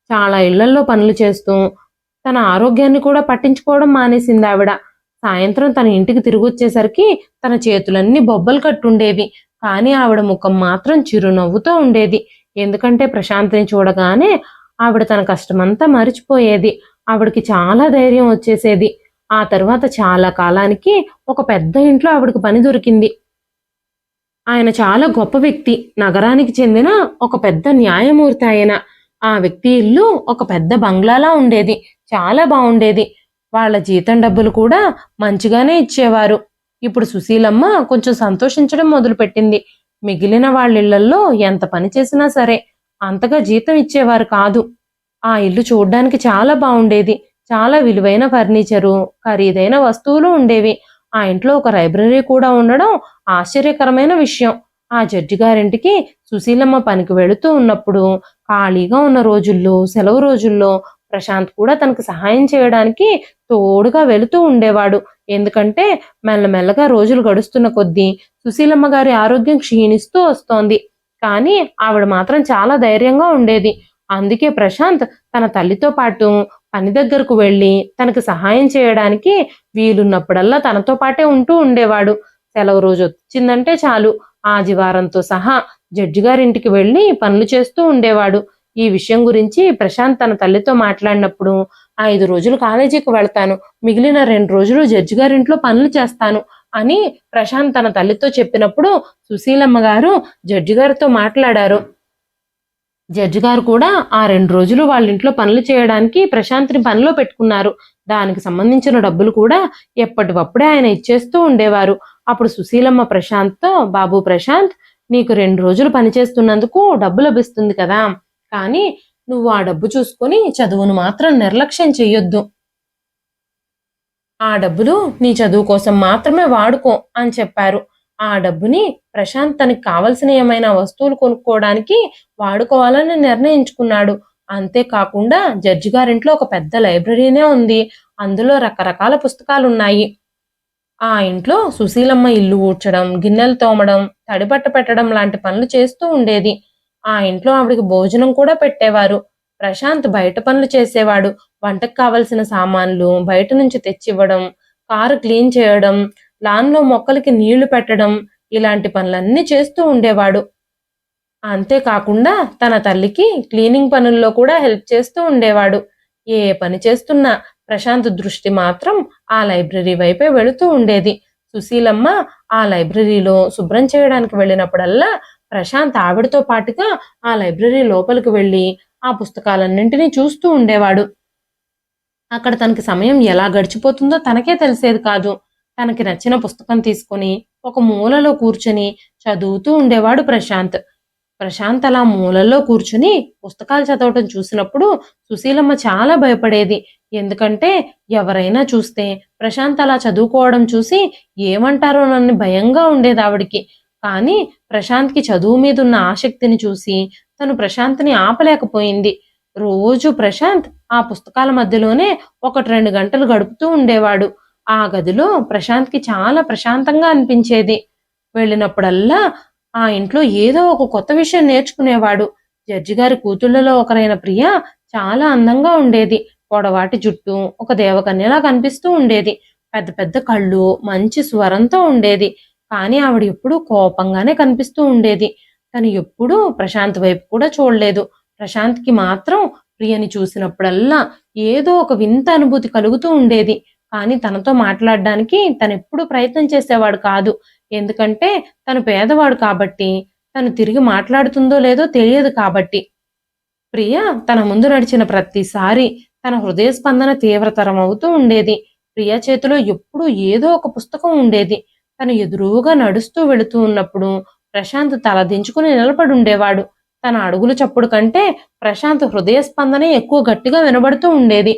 చాలా ఇళ్లల్లో పనులు చేస్తూ తన ఆరోగ్యాన్ని కూడా పట్టించుకోవడం మానేసింది ఆవిడ. సాయంత్రం తన ఇంటికి తిరిగి వచ్చేసరికి తన చేతులన్నీ బొబ్బలు కట్టుండేవి. కానీ ఆవిడ ముఖం మాత్రం చిరునవ్వుతో ఉండేది. ఎందుకంటే ప్రశాంత్ని చూడగానే ఆవిడ తన కష్టమంతా మరిచిపోయేది. ఆవిడకి చాలా ధైర్యం వచ్చేసేది. ఆ తర్వాత చాలా కాలానికి ఒక పెద్ద ఇంట్లో ఆవిడకి పని దొరికింది. ఆయన చాలా గొప్ప వ్యక్తి. నగరానికి చెందిన ఒక పెద్ద న్యాయమూర్తి ఆయన. ఆ వ్యక్తి ఇల్లు ఒక పెద్ద బంగ్లాలా ఉండేది. చాలా బాగుండేది. వాళ్ళ జీతం డబ్బులు కూడా మంచిగానే ఇచ్చేవారు. ఇప్పుడు సుశీలమ్మ కొంచెం సంతోషించడం మొదలుపెట్టింది. మిగిలిన వాళ్ళ ఇళ్లల్లో ఎంత పని చేసినా సరే అంతగా జీతం ఇచ్చేవారు కాదు. ఆ ఇల్లు చూడ్డానికి చాలా బాగుండేది. చాలా విలువైన ఫర్నిచరు, ఖరీదైన వస్తువులు ఉండేవి. ఆ ఇంట్లో ఒక లైబ్రరీ కూడా ఉండడం ఆశ్చర్యకరమైన విషయం. ఆ జడ్జి గారింటికి సుశీలమ్మ పనికి వెళుతూ ఉన్నప్పుడు ఖాళీగా ఉన్న రోజుల్లో, సెలవు రోజుల్లో ప్రశాంత్ కూడా తనకు సహాయం చేయడానికి తోడుగా వెళుతూ ఉండేవాడు. ఎందుకంటే మెల్లమెల్లగా రోజులు గడుస్తున్న కొద్దీ సుశీలమ్మ గారి ఆరోగ్యం క్షీణిస్తూ వస్తోంది. కానీ ఆవిడ మాత్రం చాలా ధైర్యంగా ఉండేది. అందుకే ప్రశాంత్ తన తల్లితో పాటు పని దగ్గరకు వెళ్ళి తనకు సహాయం చేయడానికి వీలున్నప్పుడల్లా తనతో పాటే ఉంటూ ఉండేవాడు. సెలవు రోజు వచ్చిందంటే చాలు ఆదివారంతో సహా జడ్జి గారింటికి వెళ్ళి పనులు చేస్తూ ఉండేవాడు. ఈ విషయం గురించి ప్రశాంత్ తన తల్లితో మాట్లాడినప్పుడు 5 రోజులు కాలేజీకి వెళ్తాను, మిగిలిన 2 రోజులు జడ్జి గారింట్లో పనులు చేస్తాను అని ప్రశాంత్ తన తల్లితో చెప్పినప్పుడు సుశీలమ్మ గారు జడ్జి గారితో మాట్లాడారు. జడ్జి గారు కూడా ఆ 2 రోజులు వాళ్ళ ఇంట్లో పనులు చేయడానికి ప్రశాంత్ని పనిలో పెట్టుకున్నారు. దానికి సంబంధించిన డబ్బులు కూడా ఎప్పటికప్పుడే ఆయన ఇచ్చేస్తూ ఉండేవారు. అప్పుడు సుశీలమ్మ ప్రశాంత్తో, బాబు ప్రశాంత్, నీకు 2 రోజులు పనిచేస్తున్నందుకు డబ్బు లభిస్తుంది కదా, కానీ నువ్వు ఆ డబ్బు చూసుకొని చదువును మాత్రం నిర్లక్ష్యం చెయ్యొద్దు. ఆ డబ్బులు నీ చదువు కోసం మాత్రమే వాడుకో అని చెప్పారు. ఆ డబ్బుని ప్రశాంత్ తనకి కావలసిన ఏమైనా వస్తువులు కొనుక్కోవడానికి వాడుకోవాలని నిర్ణయించుకున్నాడు. అంతేకాకుండా జడ్జి గారింట్లో ఒక పెద్ద లైబ్రరీనే ఉంది. అందులో రకరకాల పుస్తకాలున్నాయి. ఆ ఇంట్లో సుశీలమ్మ ఇల్లు ఊడ్చడం, గిన్నెలు తోమడం, తడిబట్ట పెట్టడం లాంటి పనులు చేస్తూ ఉండేది. ఆ ఇంట్లో ఆవిడికి భోజనం కూడా పెట్టేవారు. ప్రశాంత్ బయట పనులు చేసేవాడు. వంటకు కావలసిన సామాన్లు బయట నుంచి తెచ్చివ్వడం, కారు క్లీన్ చేయడం, లాన్లో మొక్కలకి నీళ్లు పెట్టడం, ఇలాంటి పనులన్నీ చేస్తూ ఉండేవాడు. అంతేకాకుండా తన తల్లికి క్లీనింగ్ పనుల్లో కూడా హెల్ప్ చేస్తూ ఉండేవాడు. ఏ పని చేస్తున్నా ప్రశాంత్ దృష్టి మాత్రం ఆ లైబ్రరీ వైపే వెళుతూ ఉండేది. సుశీలమ్మ ఆ లైబ్రరీలో శుభ్రం చేయడానికి వెళ్ళినప్పుడల్లా ప్రశాంత్ ఆవిడతో పాటుగా ఆ లైబ్రరీ లోపలికి వెళ్ళి ఆ పుస్తకాలన్నింటినీ చూస్తూ ఉండేవాడు. అక్కడ తనకి సమయం ఎలా గడిచిపోతుందో తనకే తెలిసేది కాదు. తనకి నచ్చిన పుస్తకం తీసుకొని ఒక మూలలో కూర్చొని చదువుతూ ఉండేవాడు ప్రశాంత్. ప్రశాంత్ అలా మూలల్లో కూర్చుని పుస్తకాలు చదవటం చూసినప్పుడు సుశీలమ్మ చాలా భయపడేది. ఎందుకంటే ఎవరైనా చూస్తే ప్రశాంత్ అలా చదువుకోవడం చూసి ఏమంటారోనని భయంగా ఉండేది ఆవిడికి. కానీ ప్రశాంత్కి చదువు మీద ఉన్న ఆసక్తిని చూసి తను ప్రశాంత్ని ఆపలేకపోయింది. రోజు ప్రశాంత్ ఆ పుస్తకాల మధ్యలోనే 1-2 గంటలు గడుపుతూ ఉండేవాడు. ఆ గదిలో ప్రశాంత్కి చాలా ప్రశాంతంగా అనిపించేది. వెళ్ళినప్పుడల్లా ఆ ఇంట్లో ఏదో ఒక కొత్త విషయం నేర్చుకునేవాడు. జడ్జి గారి కూతుళ్లలో ఒకరైన ప్రియ చాలా అందంగా ఉండేది. పొడవాటి జుట్టు ఒక దేవకన్యలా కనిపిస్తూ ఉండేది. పెద్ద పెద్ద కళ్ళు, మంచి స్వరంతో ఉండేది. కానీ ఆవిడ ఎప్పుడూ కోపంగానే కనిపిస్తూ ఉండేది. తను ఎప్పుడూ ప్రశాంత్ వైపు కూడా చూడలేదు. ప్రశాంత్కి మాత్రం ప్రియని చూసినప్పుడల్లా ఏదో ఒక వింత అనుభూతి కలుగుతూ ఉండేది. కానీ తనతో మాట్లాడడానికి తనెప్పుడూ ప్రయత్నం చేసేవాడు కాదు. ఎందుకంటే తను పేదవాడు కాబట్టి, తను తిరిగి మాట్లాడుతుందో లేదో తెలియదు కాబట్టి. ప్రియ తన ముందు నడిచిన ప్రతిసారి తన హృదయ స్పందన తీవ్రతరం అవుతూ ఉండేది. ప్రియ చేతిలో ఎప్పుడూ ఏదో ఒక పుస్తకం ఉండేది. తను ఎదురుగా నడుస్తూ వెళుతూ ఉన్నప్పుడు ప్రశాంత్ తల దించుకుని నిలబడి ఉండేవాడు. తన అడుగుల చప్పుడు కంటే ప్రశాంత్ హృదయ స్పందనే ఎక్కువ గట్టిగా వినబడుతూ ఉండేది.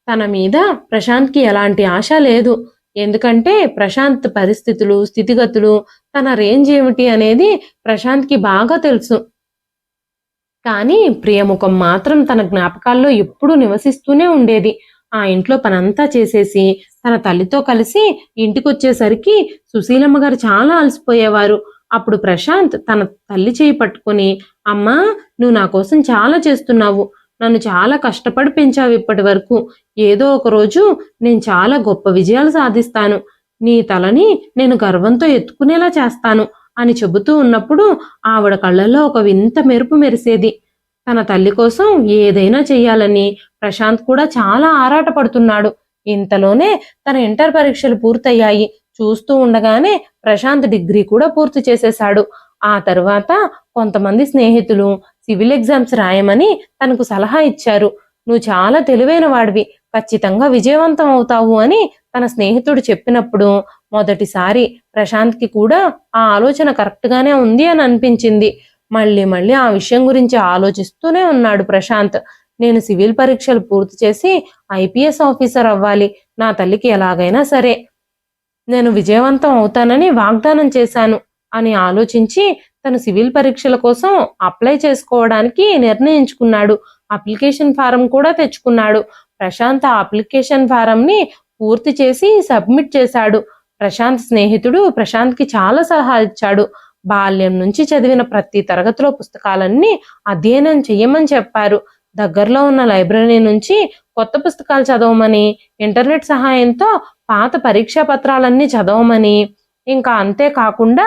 తన మీద ప్రశాంత్కి ఎలాంటి ఆశ లేదు. ఎందుకంటే ప్రశాంత్ పరిస్థితులు, స్థితిగతులు, తన రేంజ్ ఏమిటి అనేది ప్రశాంత్కి బాగా తెలుసు. కానీ ప్రియముఖం మాత్రం తన జ్ఞాపకాల్లో ఎప్పుడూ నివసిస్తూనే ఉండేది. ఆ ఇంట్లో పనంతా చేసేసి తన తల్లితో కలిసి ఇంటికొచ్చేసరికి సుశీలమ్మ గారు చాలా అలసిపోయేవారు. అప్పుడు ప్రశాంత్ తన తల్లి చేయి పట్టుకుని, అమ్మా, నువ్వు నా కోసం చాలా చేస్తున్నావు. నన్ను చాలా కష్టపడి పెంచావు ఇప్పటి వరకు. ఏదో ఒక రోజు నేను చాలా గొప్ప విజయాలు సాధిస్తాను. నీ తలని నేను గర్వంతో ఎత్తుకునేలా చేస్తాను అని చెబుతూ ఉన్నప్పుడు ఆవిడ కళ్ళల్లో ఒక వింత మెరుపు మెరిసేది. తన తల్లి కోసం ఏదైనా చెయ్యాలని ప్రశాంత్ కూడా చాలా ఆరాటపడుతున్నాడు. ఇంతలోనే తన ఇంటర్ పరీక్షలు పూర్తయ్యాయి. చూస్తూ ఉండగానే ప్రశాంత్ డిగ్రీ కూడా పూర్తి చేసేశాడు. ఆ తర్వాత కొంతమంది స్నేహితులు సివిల్ ఎగ్జామ్స్ రాయమని తనకు సలహా ఇచ్చారు. నువ్వు చాలా తెలివైన వాడివి, ఖచ్చితంగా విజయవంతం అవుతావు అని తన స్నేహితుడు చెప్పినప్పుడు మొదటిసారి ప్రశాంత్కి కూడా ఆ ఆలోచన కరెక్ట్గానే ఉంది అని అనిపించింది. మళ్ళీ మళ్ళీ ఆ విషయం గురించి ఆలోచిస్తూనే ఉన్నాడు ప్రశాంత్. నేను సివిల్ పరీక్షలు పూర్తి చేసి ఐపీఎస్ ఆఫీసర్ అవ్వాలి. నా తల్లికి ఎలాగైనా సరే నేను విజయవంతం అవుతానని వాగ్దానం చేశాను అని ఆలోచించి తను సివిల్ పరీక్షల కోసం అప్లై చేసుకోవడానికి నిర్ణయించుకున్నాడు. అప్లికేషన్ ఫారం కూడా తెచ్చుకున్నాడు. ప్రశాంత్ ఆ అప్లికేషన్ ఫారంని పూర్తి చేసి సబ్మిట్ చేశాడు. ప్రశాంత్ స్నేహితుడు ప్రశాంత్కి చాలా సలహా ఇచ్చాడు. బాల్యం నుంచి చదివిన ప్రతి తరగతిలో పుస్తకాలన్నీ అధ్యయనం చెయ్యమని చెప్పారు. దగ్గరలో ఉన్న లైబ్రరీ నుంచి కొత్త పుస్తకాలు చదవమని, ఇంటర్నెట్ సహాయంతో పాత పరీక్షా పత్రాలన్నీ చదవమని, ఇంకా అంతేకాకుండా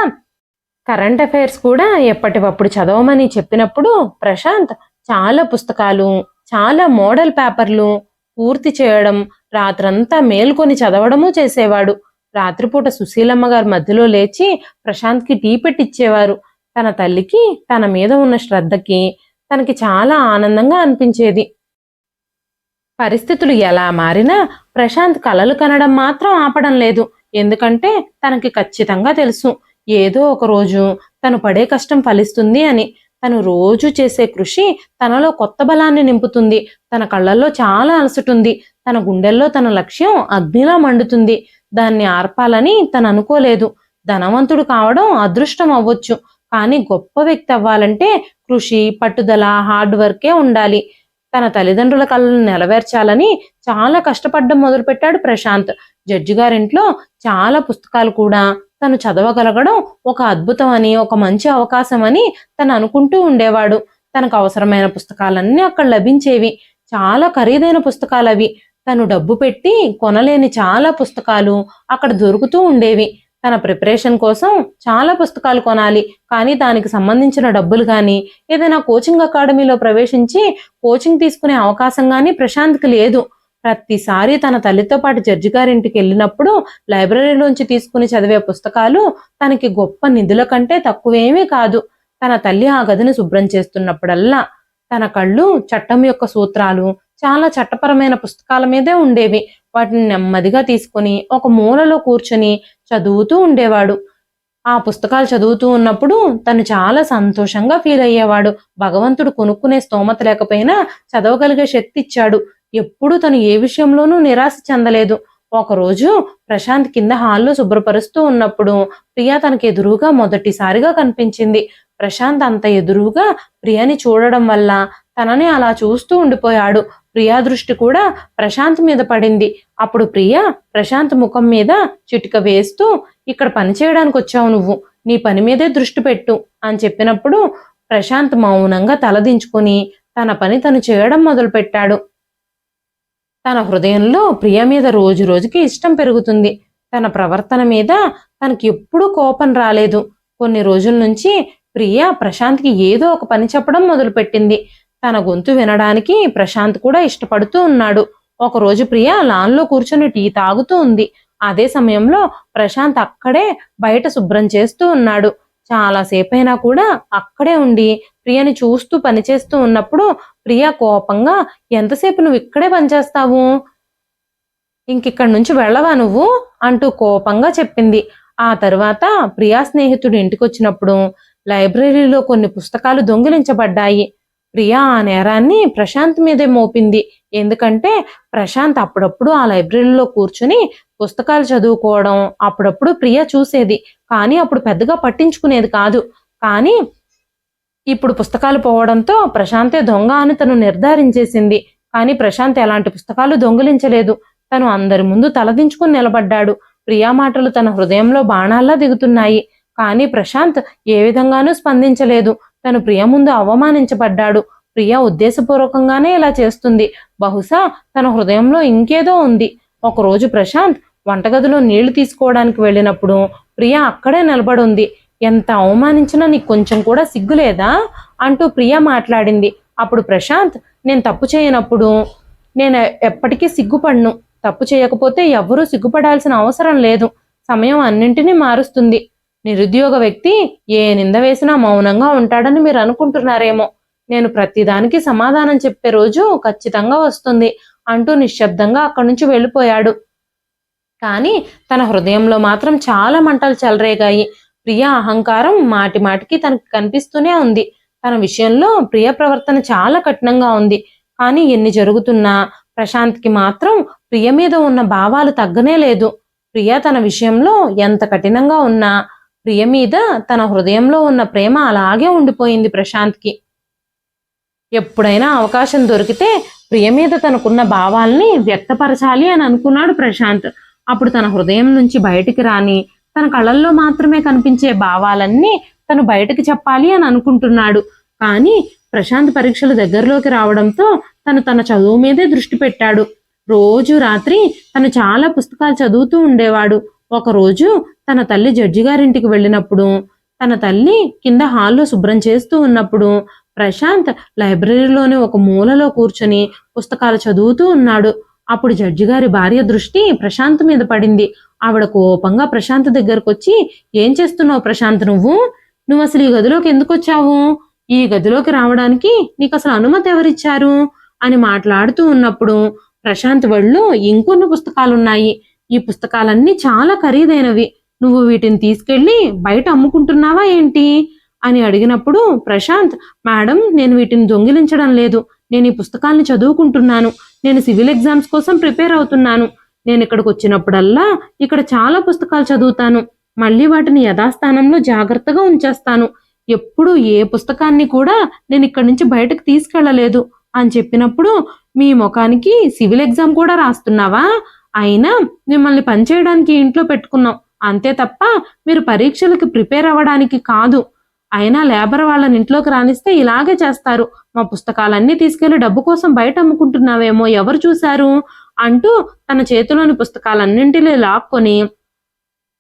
కరెంట్ అఫైర్స్ కూడా ఎప్పటికప్పుడు చదవమని చెప్పినప్పుడు ప్రశాంత్ చాలా పుస్తకాలు, చాలా మోడల్ పేపర్లు పూర్తి చేయడం, రాత్రంతా మేల్కొని చదవడము చేసేవాడు. రాత్రిపూట సుశీలమ్మ గారు మధ్యలో లేచి ప్రశాంత్కి టీ పెట్టిచ్చేవారు. తన తల్లికి తన మీద ఉన్న శ్రద్ధకి తనకి చాలా ఆనందంగా అనిపించేది. పరిస్థితులు ఎలా మారినా ప్రశాంత్ కలలు కనడం మాత్రం ఆపడం లేదు. ఎందుకంటే తనకి ఖచ్చితంగా తెలుసు, ఏదో ఒక రోజు తను పడే కష్టం ఫలిస్తుంది అని. తను రోజు చేసే కృషి తనలో కొత్త బలాన్ని నింపుతుంది. తన కళ్ళల్లో చాలా అలసటుంది. తన గుండెల్లో తన లక్ష్యం అగ్నిలా మండుతుంది. దాన్ని ఆర్పాలని తను అనుకోలేదు. ధనవంతుడు కావడం అదృష్టం అవ్వచ్చు, కానీ గొప్ప వ్యక్తి అవ్వాలంటే కృషి, పట్టుదల, హార్డ్ వర్కే ఉండాలి. తన తల్లిదండ్రుల కళ్ళను నెరవేర్చాలని చాలా కష్టపడడం మొదలుపెట్టాడు ప్రశాంత్. జడ్జి గారింట్లో చాలా పుస్తకాలు కూడా తను చదవగలగడం ఒక అద్భుతం అని, ఒక మంచి అవకాశం అని తను అనుకుంటూ ఉండేవాడు. తనకు అవసరమైన పుస్తకాలన్నీ అక్కడ లభించేవి. చాలా ఖరీదైన పుస్తకాలు అవి. తను డబ్బు పెట్టి కొనలేని చాలా పుస్తకాలు అక్కడ దొరుకుతూ ఉండేవి. తన ప్రిపరేషన్ కోసం చాలా పుస్తకాలు కొనాలి, కానీ దానికి సంబంధించిన డబ్బులు కానీ, ఏదైనా కోచింగ్ అకాడమీలో ప్రవేశించి కోచింగ్ తీసుకునే అవకాశం కానీ ప్రశాంత్కి లేదు. ప్రతిసారి తన తల్లితో పాటు జడ్జి గారింటికి వెళ్ళినప్పుడు లైబ్రరీలోంచి తీసుకుని చదివే పుస్తకాలు తనకి గొప్ప నిధుల కంటే తక్కువేమీ కాదు. తన తల్లి ఆ గదిని శుభ్రం చేస్తున్నప్పుడల్లా తన కళ్ళు చట్టం యొక్క సూత్రాలు, చాలా చట్టపరమైన పుస్తకాల మీదే ఉండేవి. వాటిని నెమ్మదిగా తీసుకొని ఒక మూలలో కూర్చొని చదువుతూ ఉండేవాడు. ఆ పుస్తకాలు చదువుతూ ఉన్నప్పుడు తను చాలా సంతోషంగా ఫీల్ అయ్యేవాడు. భగవంతుడు కొనుక్కునే స్తోమత లేకపోయినా చదవగలిగే శక్తి ఇచ్చాడు. ఎప్పుడూ తను ఏ విషయంలోనూ నిరాశ చెందలేదు. ఒకరోజు ప్రశాంత్ కింద హాల్లో శుభ్రపరుస్తూ ఉన్నప్పుడు ప్రియా తనకి ఎదురుగా మొదటిసారిగా కనిపించింది. ప్రశాంత్ అంత ఎదురుగా ప్రియాని చూడడం వల్ల తనని అలా చూస్తూ ఉండిపోయాడు. ప్రియా దృష్టి కూడా ప్రశాంత్ మీద పడింది. అప్పుడు ప్రియా ప్రశాంత్ ముఖం మీద చిటిక వేస్తూ, ఇక్కడ పని చేయడానికి వచ్చావు నువ్వు, నీ పని మీదే దృష్టి పెట్టు అని చెప్పినప్పుడు ప్రశాంత్ మౌనంగా తలదించుకొని తన పని తను చేయడం మొదలుపెట్టాడు. తన హృదయంలో ప్రియ మీద రోజు రోజుకి ఇష్టం పెరుగుతుంది. తన ప్రవర్తన మీద తనకి ఎప్పుడూ కోపం రాలేదు. కొన్ని రోజుల నుంచి ప్రియ ప్రశాంత్కి ఏదో ఒక పని చెప్పడం మొదలుపెట్టింది. తన గొంతు వినడానికి ప్రశాంత్ కూడా ఇష్టపడుతూ ఉన్నాడు. ఒకరోజు ప్రియ లాన్లో కూర్చొని టీ తాగుతూ ఉంది. అదే సమయంలో ప్రశాంత్ అక్కడే బయట శుభ్రం చేస్తూ ఉన్నాడు. చాలాసేపైనా కూడా అక్కడే ఉండి ప్రియని చూస్తూ పనిచేస్తూ ఉన్నప్పుడు ప్రియ కోపంగా, ఎంతసేపు నువ్వు ఇక్కడే పనిచేస్తావు, ఇంకిక్కడి నుంచి వెళ్ళవా నువ్వు అంటూ కోపంగా చెప్పింది. ఆ తర్వాత ప్రియా స్నేహితుడు ఇంటికొచ్చినప్పుడు లైబ్రరీలో కొన్ని పుస్తకాలు దొంగిలించబడ్డాయి. ప్రియా ఆ నేరాన్ని ప్రశాంత్ మీదే మోపింది. ఎందుకంటే ప్రశాంత్ అప్పుడప్పుడు ఆ లైబ్రరీలో కూర్చుని పుస్తకాలు చదువుకోవడం అప్పుడప్పుడు ప్రియ చూసేది. కానీ అప్పుడు పెద్దగా పట్టించుకునేది కాదు. కానీ ఇప్పుడు పుస్తకాలు పోవడంతో ప్రశాంతే దొంగ అని తను నిర్ధారించేసింది. కానీ ప్రశాంత్ ఎలాంటి పుస్తకాలు దొంగిలించలేదు. తను అందరి ముందు తలదించుకుని నిలబడ్డాడు. ప్రియా మాటలు తన హృదయంలో బాణాల్లా దిగుతున్నాయి. కానీ ప్రశాంత్ ఏ విధంగానూ స్పందించలేదు. తను ప్రియ ముందు అవమానించబడ్డాడు. ప్రియ ఉద్దేశపూర్వకంగానే ఇలా చేస్తుంది. బహుశా తన హృదయంలో ఇంకేదో ఉంది. ఒకరోజు ప్రశాంత్ వంటగదిలో నీళ్లు తీసుకోవడానికి వెళ్ళినప్పుడు ప్రియ అక్కడే నిలబడుంది. ఎంత అవమానించినా నీకు కొంచెం కూడా సిగ్గులేదా అంటూ ప్రియ మాట్లాడింది. అప్పుడు ప్రశాంత్, నేను తప్పు చేయనప్పుడు నేను ఎప్పటికీ సిగ్గుపడను. తప్పు చేయకపోతే ఎవ్వరూ సిగ్గుపడాల్సిన అవసరం లేదు. సమయం అన్నింటినీ మారుస్తుంది. నిరుద్యోగ వ్యక్తి ఏ నింద వేసినా మౌనంగా ఉంటాడని మీరు అనుకుంటున్నారేమో. నేను ప్రతిదానికి సమాధానం చెప్పే రోజు ఖచ్చితంగా వస్తుంది అంటూ నిశ్శబ్దంగా అక్కడి నుంచి వెళ్ళిపోయాడు. కానీ తన హృదయంలో మాత్రం చాలా మంటలు చెలరేగాయి. ప్రియ అహంకారం మాటి మాటికి తనకు కనిపిస్తూనే ఉంది. తన విషయంలో ప్రియ ప్రవర్తన చాలా కఠినంగా ఉంది. కానీ ఎన్ని జరుగుతున్నా ప్రశాంత్కి మాత్రం ప్రియ మీద ఉన్న భావాలు తగ్గనే లేదు. ప్రియ తన విషయంలో ఎంత కఠినంగా ఉన్నా ప్రియ మీద తన హృదయంలో ఉన్న ప్రేమ అలాగే ఉండిపోయింది ప్రశాంత్కి. ఎప్పుడైనా అవకాశం దొరికితే ప్రియ మీద తనకున్న భావాల్ని వ్యక్తపరచాలి అని అనుకున్నాడు ప్రశాంత్. అప్పుడు తన హృదయం నుంచి బయటికి రాని తన కళ్ళల్లో మాత్రమే కనిపించే భావాలన్నీ తను బయటకు చెప్పాలి అని అనుకుంటున్నాడు. కానీ ప్రశాంత్ పరీక్షలు దగ్గరలోకి రావడంతో తన చదువు మీదే దృష్టి పెట్టాడు. రోజు రాత్రి తను చాలా పుస్తకాలు చదువుతూ ఉండేవాడు. ఒకరోజు తన తల్లి జడ్జి గారింటికి వెళ్ళినప్పుడు తన తల్లి కింద హాల్లో శుభ్రం చేస్తూ ఉన్నప్పుడు ప్రశాంత్ లైబ్రరీలోని ఒక మూలలో కూర్చొని పుస్తకాలు చదువుతూ ఉన్నాడు. అప్పుడు జడ్జి గారి భార్య దృష్టి ప్రశాంత్ మీద పడింది. ఆవిడ కోపంగా ప్రశాంత్ దగ్గరకు వచ్చి, ఏం చేస్తున్నావు ప్రశాంత్, నువ్వు అసలు ఈ గదిలోకి ఎందుకు వచ్చావు? ఈ గదిలోకి రావడానికి నీకు అసలు అనుమతి ఎవరిచ్చారు అని మాట్లాడుతూ ఉన్నప్పుడు ప్రశాంత్ ఒళ్ళో ఇంకొన్ని పుస్తకాలున్నాయి. ఈ పుస్తకాలన్నీ చాలా ఖరీదైనవి. నువ్వు వీటిని తీసుకెళ్లి బయట అమ్ముకుంటున్నావా ఏంటి అని అడిగినప్పుడు ప్రశాంత్, మేడం, నేను వీటిని దొంగిలించడం లేదు. నేను ఈ పుస్తకాల్ని చదువుకుంటున్నాను. నేను సివిల్ ఎగ్జామ్స్ కోసం ప్రిపేర్ అవుతున్నాను. నేను ఇక్కడికి వచ్చినప్పుడల్లా ఇక్కడ చాలా పుస్తకాలు చదువుతాను. మళ్ళీ వాటిని యథాస్థానంలో జాగ్రత్తగా ఉంచేస్తాను. ఎప్పుడు ఏ పుస్తకాన్ని కూడా నేను ఇక్కడి నుంచి బయటకు తీసుకెళ్లలేదు అని చెప్పినప్పుడు, మీ ముఖానికి సివిల్ ఎగ్జామ్ కూడా రాస్తున్నావా? అయినా మిమ్మల్ని పనిచేయడానికి ఇంట్లో పెట్టుకున్నాం అంతే తప్ప మీరు పరీక్షలకు ప్రిపేర్ అవ్వడానికి కాదు. అయినా లేబర్ వాళ్ళని ఇంట్లోకి రానిస్తే ఇలాగే చేస్తారు. మా పుస్తకాలన్నీ తీసుకెళ్లి డబ్బు కోసం బయట అమ్ముకుంటున్నావేమో, ఎవరు చూశారు అంటూ తన చేతిలోని పుస్తకాలన్నింటినీ లాక్కొని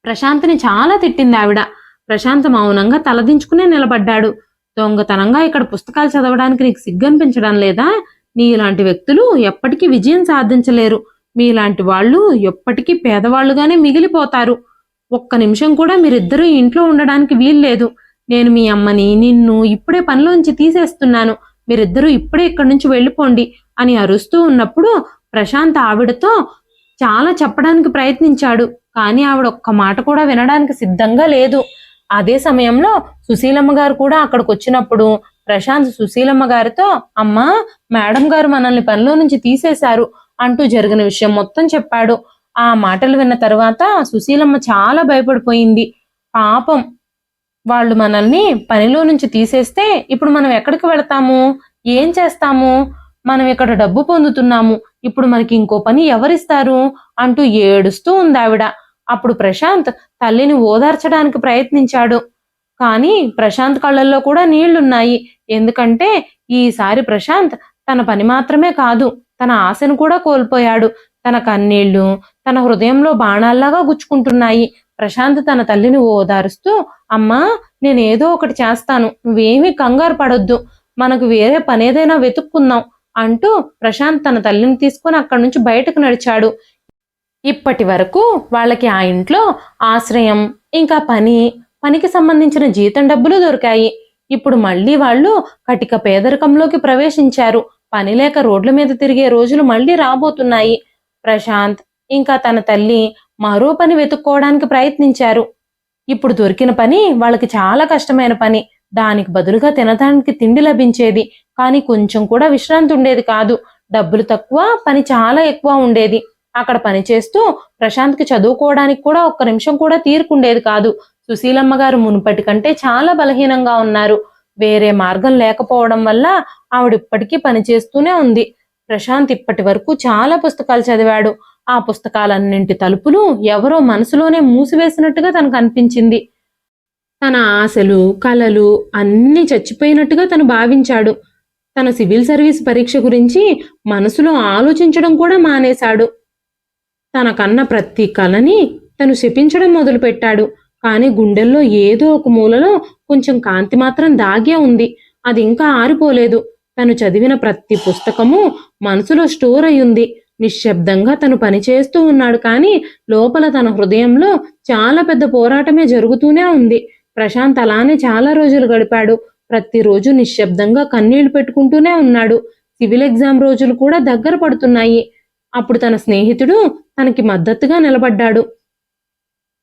ప్రశాంత్ని చాలా తిట్టింది ఆవిడ. ప్రశాంత్ మౌనంగా తలదించుకునే నిలబడ్డాడు. దొంగతనంగా ఇక్కడ పుస్తకాలు చదవడానికి నీకు సిగ్గనిపించడం లేదా? నీలాంటి వ్యక్తులు ఎప్పటికీ విజయం సాధించలేరు. మీలాంటి వాళ్ళు ఎప్పటికీ పేదవాళ్లుగానే మిగిలిపోతారు. ఒక్క నిమిషం కూడా మీరిద్దరూ ఇంట్లో ఉండడానికి వీల్లేదు. నేను మీ అమ్మని, నిన్ను ఇప్పుడే పనిలోంచి తీసేస్తున్నాను. మీరిద్దరూ ఇప్పుడే ఇక్కడి నుంచి వెళ్ళిపోండి అని అరుస్తూ ఉన్నప్పుడు ప్రశాంత్ ఆవిడతో చాలా చెప్పడానికి ప్రయత్నించాడు. కానీ ఆవిడ ఒక్క మాట కూడా వినడానికి సిద్ధంగా లేదు. అదే సమయంలో సుశీలమ్మ గారు కూడా అక్కడికి వచ్చినప్పుడు ప్రశాంత్ సుశీలమ్మ గారితో, అమ్మా, మేడం గారు మనల్ని పనిలో నుంచి తీసేశారు అంటూ జరిగిన విషయం మొత్తం చెప్పాడు. ఆ మాటలు విన్న తర్వాత సుశీలమ్మ చాలా భయపడిపోయింది. పాపం, వాళ్ళు మనల్ని పనిలో నుంచి తీసేస్తే ఇప్పుడు మనం ఎక్కడికి వెళతాము, ఏం చేస్తాము, మనం ఇక్కడ డబ్బు పొందుతున్నాము, ఇప్పుడు మనకి ఇంకో పని ఎవరిస్తారు అంటూ ఏడుస్తూ ఉంది ఆవిడ. అప్పుడు ప్రశాంత్ తల్లిని ఓదార్చడానికి ప్రయత్నించాడు. కానీ ప్రశాంత్ కళ్ళల్లో కూడా నీళ్లున్నాయి. ఎందుకంటే ఈసారి ప్రశాంత్ తన పని మాత్రమే కాదు, తన ఆశను కూడా కోల్పోయాడు. తన కన్నీళ్లు తన హృదయంలో బాణాల్లాగా గుచ్చుకుంటున్నాయి. ప్రశాంత్ తన తల్లిని ఓదారుస్తూ, అమ్మా, నేనేదో ఒకటి చేస్తాను, నువ్వేమీ కంగారు పడొద్దు, మనకు వేరే పనేదైనా వెతుక్కుందాం అంటూ ప్రశాంత్ తన తల్లిని తీసుకుని అక్కడి నుంచి బయటకు నడిచాడు. ఇప్పటి వరకు వాళ్ళకి ఆ ఇంట్లో ఆశ్రయం, ఇంకా పనికి సంబంధించిన జీతం డబ్బులు దొరికాయి. ఇప్పుడు మళ్ళీ వాళ్ళు కటిక పేదరికంలోకి ప్రవేశించారు. పని లేక రోడ్ల మీద తిరిగే రోజులు మళ్ళీ రాబోతున్నాయి. ప్రశాంత్ ఇంకా తన తల్లి మరో పని వెతుక్కోవడానికి ప్రయత్నించారు. ఇప్పుడు దొరికిన పని వాళ్ళకి చాలా కష్టమైన పని. దానికి బదులుగా తినడానికి తిండి లభించేది, కానీ కొంచెం కూడా విశ్రాంతి ఉండేది కాదు. డబ్బులు తక్కువ, పని చాలా ఎక్కువ ఉండేది. అక్కడ పని చేస్తూ ప్రశాంత్కి చదువుకోవడానికి కూడా ఒక్క నిమిషం కూడా తీరుకుండేది కాదు. సుశీలమ్మ గారు మునుపటి కంటే చాలా బలహీనంగా ఉన్నారు. వేరే మార్గం లేకపోవడం వల్ల ఆవిడ ఇప్పటికీ పని చేస్తూనే ఉంది. ప్రశాంత్ ఇప్పటి వరకు చాలా పుస్తకాలు చదివాడు. ఆ పుస్తకాలన్నింటి తలుపులు ఎవరో మనసులోనే మూసివేసినట్టుగా తనకు అనిపించింది. తన ఆశలు, కలలు అన్నీ చచ్చిపోయినట్టుగా తను భావించాడు. తన సివిల్ సర్వీస్ పరీక్ష గురించి మనసులో ఆలోచించడం కూడా మానేశాడు. తనకన్న ప్రతి కలని తను శపించడం మొదలుపెట్టాడు. కానీ గుండెల్లో ఏదో ఒక మూలలో కొంచెం కాంతి మాత్రం దాగే ఉంది. అది ఇంకా ఆరిపోలేదు. తను చదివిన ప్రతి పుస్తకము మనసులో స్టోర్ అయ్యింది. నిశ్శబ్దంగా తను పనిచేస్తూ ఉన్నాడు, కానీ లోపల తన హృదయంలో చాలా పెద్ద పోరాటమే జరుగుతూనే ఉంది. ప్రశాంత్ అలానే చాలా రోజులు గడిపాడు. ప్రతిరోజు నిశ్శబ్దంగా కన్నీళ్లు పెట్టుకుంటూనే ఉన్నాడు. సివిల్ ఎగ్జామ్ రోజులు కూడా దగ్గర పడుతున్నాయి. అప్పుడు తన స్నేహితుడు తనకి మద్దతుగా నిలబడ్డాడు.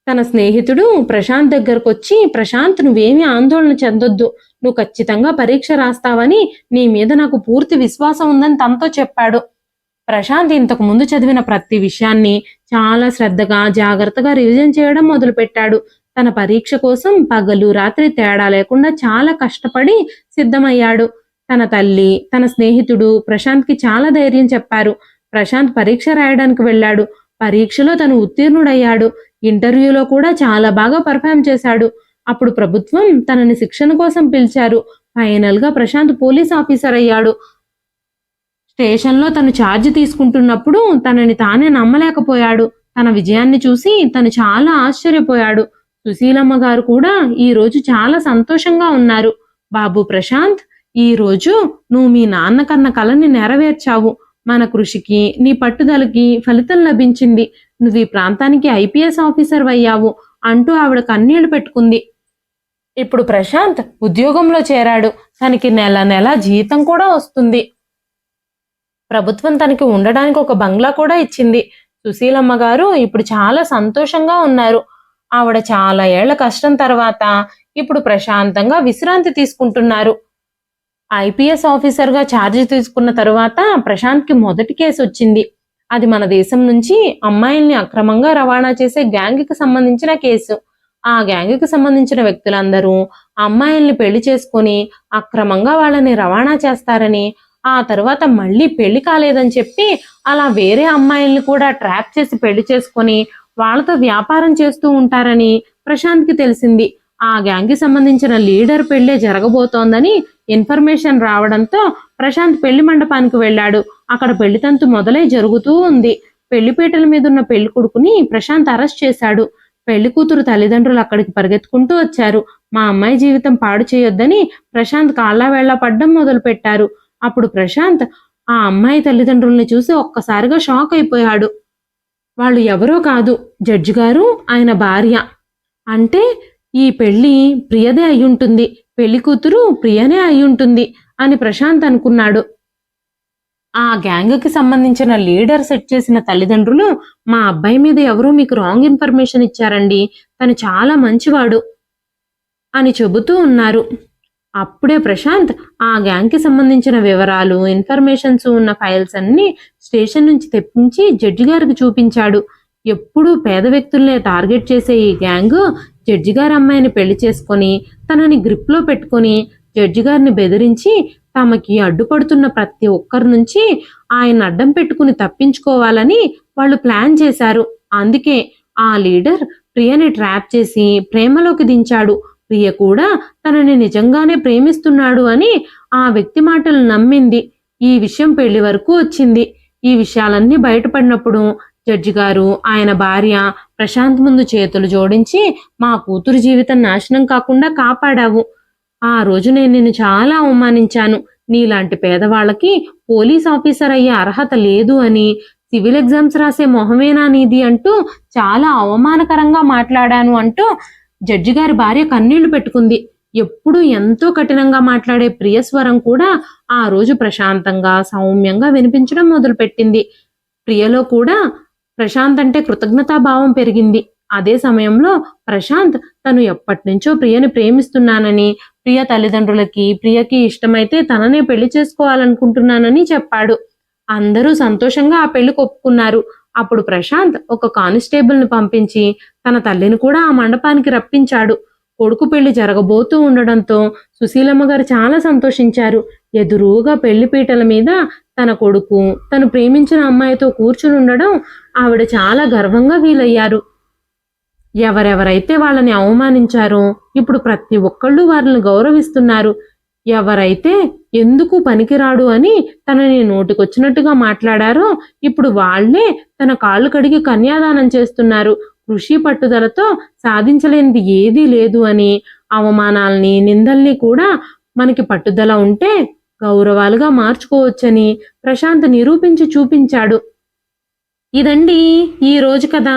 తన స్నేహితుడు ప్రశాంత్ దగ్గరకు వచ్చి, ప్రశాంత్, నువ్వేమీ ఆందోళన చెందొద్దు, నువ్వు ఖచ్చితంగా పరీక్ష రాస్తావని, నీ మీద నాకు పూర్తి విశ్వాసం ఉందని తనతో చెప్పాడు. ప్రశాంత్ ఇంతకు ముందు చదివిన ప్రతి విషయాన్ని చాలా శ్రద్ధగా, జాగ్రత్తగా రివిజన్ చేయడం మొదలుపెట్టాడు. తన పరీక్ష కోసం పగలు రాత్రి తేడా లేకుండా చాలా కష్టపడి సిద్ధమయ్యాడు. తన తల్లి, తన స్నేహితుడు ప్రశాంత్కి చాలా ధైర్యం చెప్పారు. ప్రశాంత్ పరీక్ష రాయడానికి వెళ్ళాడు. పరీక్షలో తను ఉత్తీర్ణుడయ్యాడు. ఇంటర్వ్యూలో కూడా చాలా బాగా పర్ఫామ్ చేశాడు. అప్పుడు ప్రభుత్వం తనని శిక్షణ కోసం పిలిచారు. ఫైనల్ గా ప్రశాంత్ పోలీస్ ఆఫీసర్ అయ్యాడు. స్టేషన్లో తను ఛార్జ్ తీసుకుంటున్నప్పుడు తనని తానే నమ్మలేకపోయాడు. తన విజయాన్ని చూసి తను చాలా ఆశ్చర్యపోయాడు. సుశీలమ్మ గారు కూడా ఈ రోజు చాలా సంతోషంగా ఉన్నారు. బాబు ప్రశాంత్, ఈ రోజు నువ్వు మీ నాన్న కన్న కలని నెరవేర్చావు. మన కృషికి, నీ పట్టుదలకి ఫలితం లభించింది. నువ్వు ఈ ప్రాంతానికి ఐపీఎస్ ఆఫీసర్ అయ్యావు అంటూ ఆవిడ కన్నీళ్లు పెట్టుకుంది. ఇప్పుడు ప్రశాంత్ ఉద్యోగంలో చేరాడు. తనకి నెల నెల జీతం కూడా వస్తుంది. ప్రభుత్వం తనకి ఉండడానికి ఒక బంగ్లా కూడా ఇచ్చింది. సుశీలమ్మ గారు ఇప్పుడు చాలా సంతోషంగా ఉన్నారు. ఆవిడ చాలా ఏళ్ల కష్టం తర్వాత ఇప్పుడు ప్రశాంతంగా విశ్రాంతి తీసుకుంటున్నారు. ఐపీఎస్ ఆఫీసర్గా ఛార్జ్ తీసుకున్న తరువాత ప్రశాంత్కి మొదటి కేసు వచ్చింది. అది మన దేశం నుంచి అమ్మాయిల్ని అక్రమంగా రవాణా చేసే గ్యాంగ్కి సంబంధించిన కేసు. ఆ గ్యాంగ్కి సంబంధించిన వ్యక్తులందరూ అమ్మాయిల్ని పెళ్లి చేసుకుని అక్రమంగా వాళ్ళని రవాణా చేస్తారని, ఆ తర్వాత మళ్ళీ పెళ్లి కాలేదని చెప్పి అలా వేరే అమ్మాయిల్ని కూడా ట్రాప్ చేసి పెళ్లి చేసుకొని వాళ్ళతో వ్యాపారం చేస్తూ ఉంటారని ప్రశాంత్కి తెలిసింది. ఆ గ్యాంగ్కి సంబంధించిన లీడర్ పెళ్లే జరగబోతోందని ఇన్ఫర్మేషన్ రావడంతో ప్రశాంత్ పెళ్లి మండపానికి వెళ్ళాడు. అక్కడ పెళ్లి తంతు మొదలై జరుగుతూ ఉంది. పెళ్లిపీటల మీద ఉన్న పెళ్లి కొడుకుని ప్రశాంత్ అరెస్ట్ చేశాడు. పెళ్లి కూతురు తల్లిదండ్రులు అక్కడికి పరిగెత్తుకుంటూ వచ్చారు. మా అమ్మాయి జీవితం పాడు చేయొద్దని ప్రశాంత్ కాళ్ళ వేళ్ల పడ్డం మొదలు పెట్టారు. అప్పుడు ప్రశాంత్ ఆ అమ్మాయి తల్లిదండ్రుల్ని చూసి ఒక్కసారిగా షాక్ అయిపోయాడు. వాళ్ళు ఎవరో కాదు, జడ్జి గారు, ఆయన భార్య. అంటే ఈ పెళ్లి ప్రియదే అయ్యుంటుంది, పెళ్లి కూతురు ప్రియనే అయ్యుంటుంది అని ప్రశాంత్ అనుకున్నాడు. ఆ గ్యాంగ్కి సంబంధించిన లీడర్ సెట్ చేసిన తల్లిదండ్రులు, మా అబ్బాయి మీద ఎవరో మీకు రాంగ్ ఇన్ఫర్మేషన్ ఇచ్చారండి, తను చాలా మంచివాడు అని చెబుతూ ఉన్నారు. అప్పుడే ప్రశాంత్ ఆ గ్యాంగ్కి సంబంధించిన వివరాలు, ఇన్ఫర్మేషన్స్ ఉన్న ఫైల్స్ అన్ని స్టేషన్ నుంచి తెప్పించి జడ్జి గారికి చూపించాడు. ఎప్పుడూ పేద వ్యక్తుల్నే టార్గెట్ చేసే ఈ గ్యాంగ్ జడ్జి గారి అమ్మాయిని పెళ్లి చేసుకొని తనని గ్రిప్లో పెట్టుకొని జడ్జి గారిని బెదిరించి తమకి అడ్డుపడుతున్న ప్రతి ఒక్కరి నుంచి ఆయన అడ్డం పెట్టుకుని తప్పించుకోవాలని వాళ్ళు ప్లాన్ చేశారు. అందుకే ఆ లీడర్ ప్రియని ట్రాప్ చేసి ప్రేమలోకి దించాడు. ప్రియ కూడా తనని నిజంగానే ప్రేమిస్తున్నాడు అని ఆ వ్యక్తి మాటలు నమ్మింది. ఈ విషయం పెళ్లి వరకు వచ్చింది. ఈ విషయాలన్నీ బయటపడినప్పుడు జడ్జి గారు, ఆయన భార్య ప్రశాంత్ ముందు చేతులు జోడించి, మా కూతురు జీవితం నాశనం కాకుండా కాపాడావు. ఆ రోజు నేను నిన్ను చాలా అవమానించాను. నీలాంటి పేదవాళ్ళకి పోలీస్ ఆఫీసర్ అయ్యే అర్హత లేదు అని, సివిల్ ఎగ్జామ్స్ రాసే మొహమేనా నీది అంటూ చాలా అవమానకరంగా మాట్లాడాను అంటూ జడ్జి గారి భార్య కన్నీళ్లు పెట్టుకుంది. ఎప్పుడూ ఎంతో కఠినంగా మాట్లాడే ప్రియస్వరం కూడా ఆ రోజు ప్రశాంతంగా, సౌమ్యంగా వినిపించడం మొదలుపెట్టింది. ప్రియలో కూడా ప్రశాంత్ అంటే కృతజ్ఞతాభావం పెరిగింది. అదే సమయంలో ప్రశాంత్ తను ఎప్పటినుంచో ప్రియని ప్రేమిస్తున్నానని, ప్రియ తల్లిదండ్రులకి ప్రియకి ఇష్టమైతే తననే పెళ్లి చేసుకోవాలనుకుంటున్నానని చెప్పాడు. అందరూ సంతోషంగా ఆ పెళ్లికి ఒప్పుకున్నారు. అప్పుడు ప్రశాంత్ ఒక కానిస్టేబుల్ని పంపించి తన తల్లిని కూడా ఆ మండపానికి రప్పించాడు. కొడుకు పెళ్లి జరగబోతూ ఉండడంతో సుశీలమ్మ గారు చాలా సంతోషించారు. ఎదురుగా పెళ్లిపీటల మీద తన కొడుకు తను ప్రేమించిన అమ్మాయితో కూర్చుని ఉండడం ఆవిడ చాలా గర్వంగా ఫీలయ్యారు. ఎవరెవరైతే వాళ్ళని అవమానించారో ఇప్పుడు ప్రతి ఒక్కళ్ళు వారిని గౌరవిస్తున్నారు. ఎవరైతే ఎందుకు పనికిరాడు అని తనని నోటికొచ్చినట్టుగా మాట్లాడారో ఇప్పుడు వాళ్లే తన కాళ్ళు కడిగి కన్యాదానం చేస్తున్నారు. కృషి పట్టుదలతో సాధించలేనిది ఏదీ లేదు అని, అవమానాల్ని నిందల్ని కూడా మనకి పట్టుదల ఉంటే గౌరవాలుగా మార్చుకోవచ్చని ప్రశాంత్ నిరూపించి చూపించాడు. ఇదండి ఈ రోజు కథ.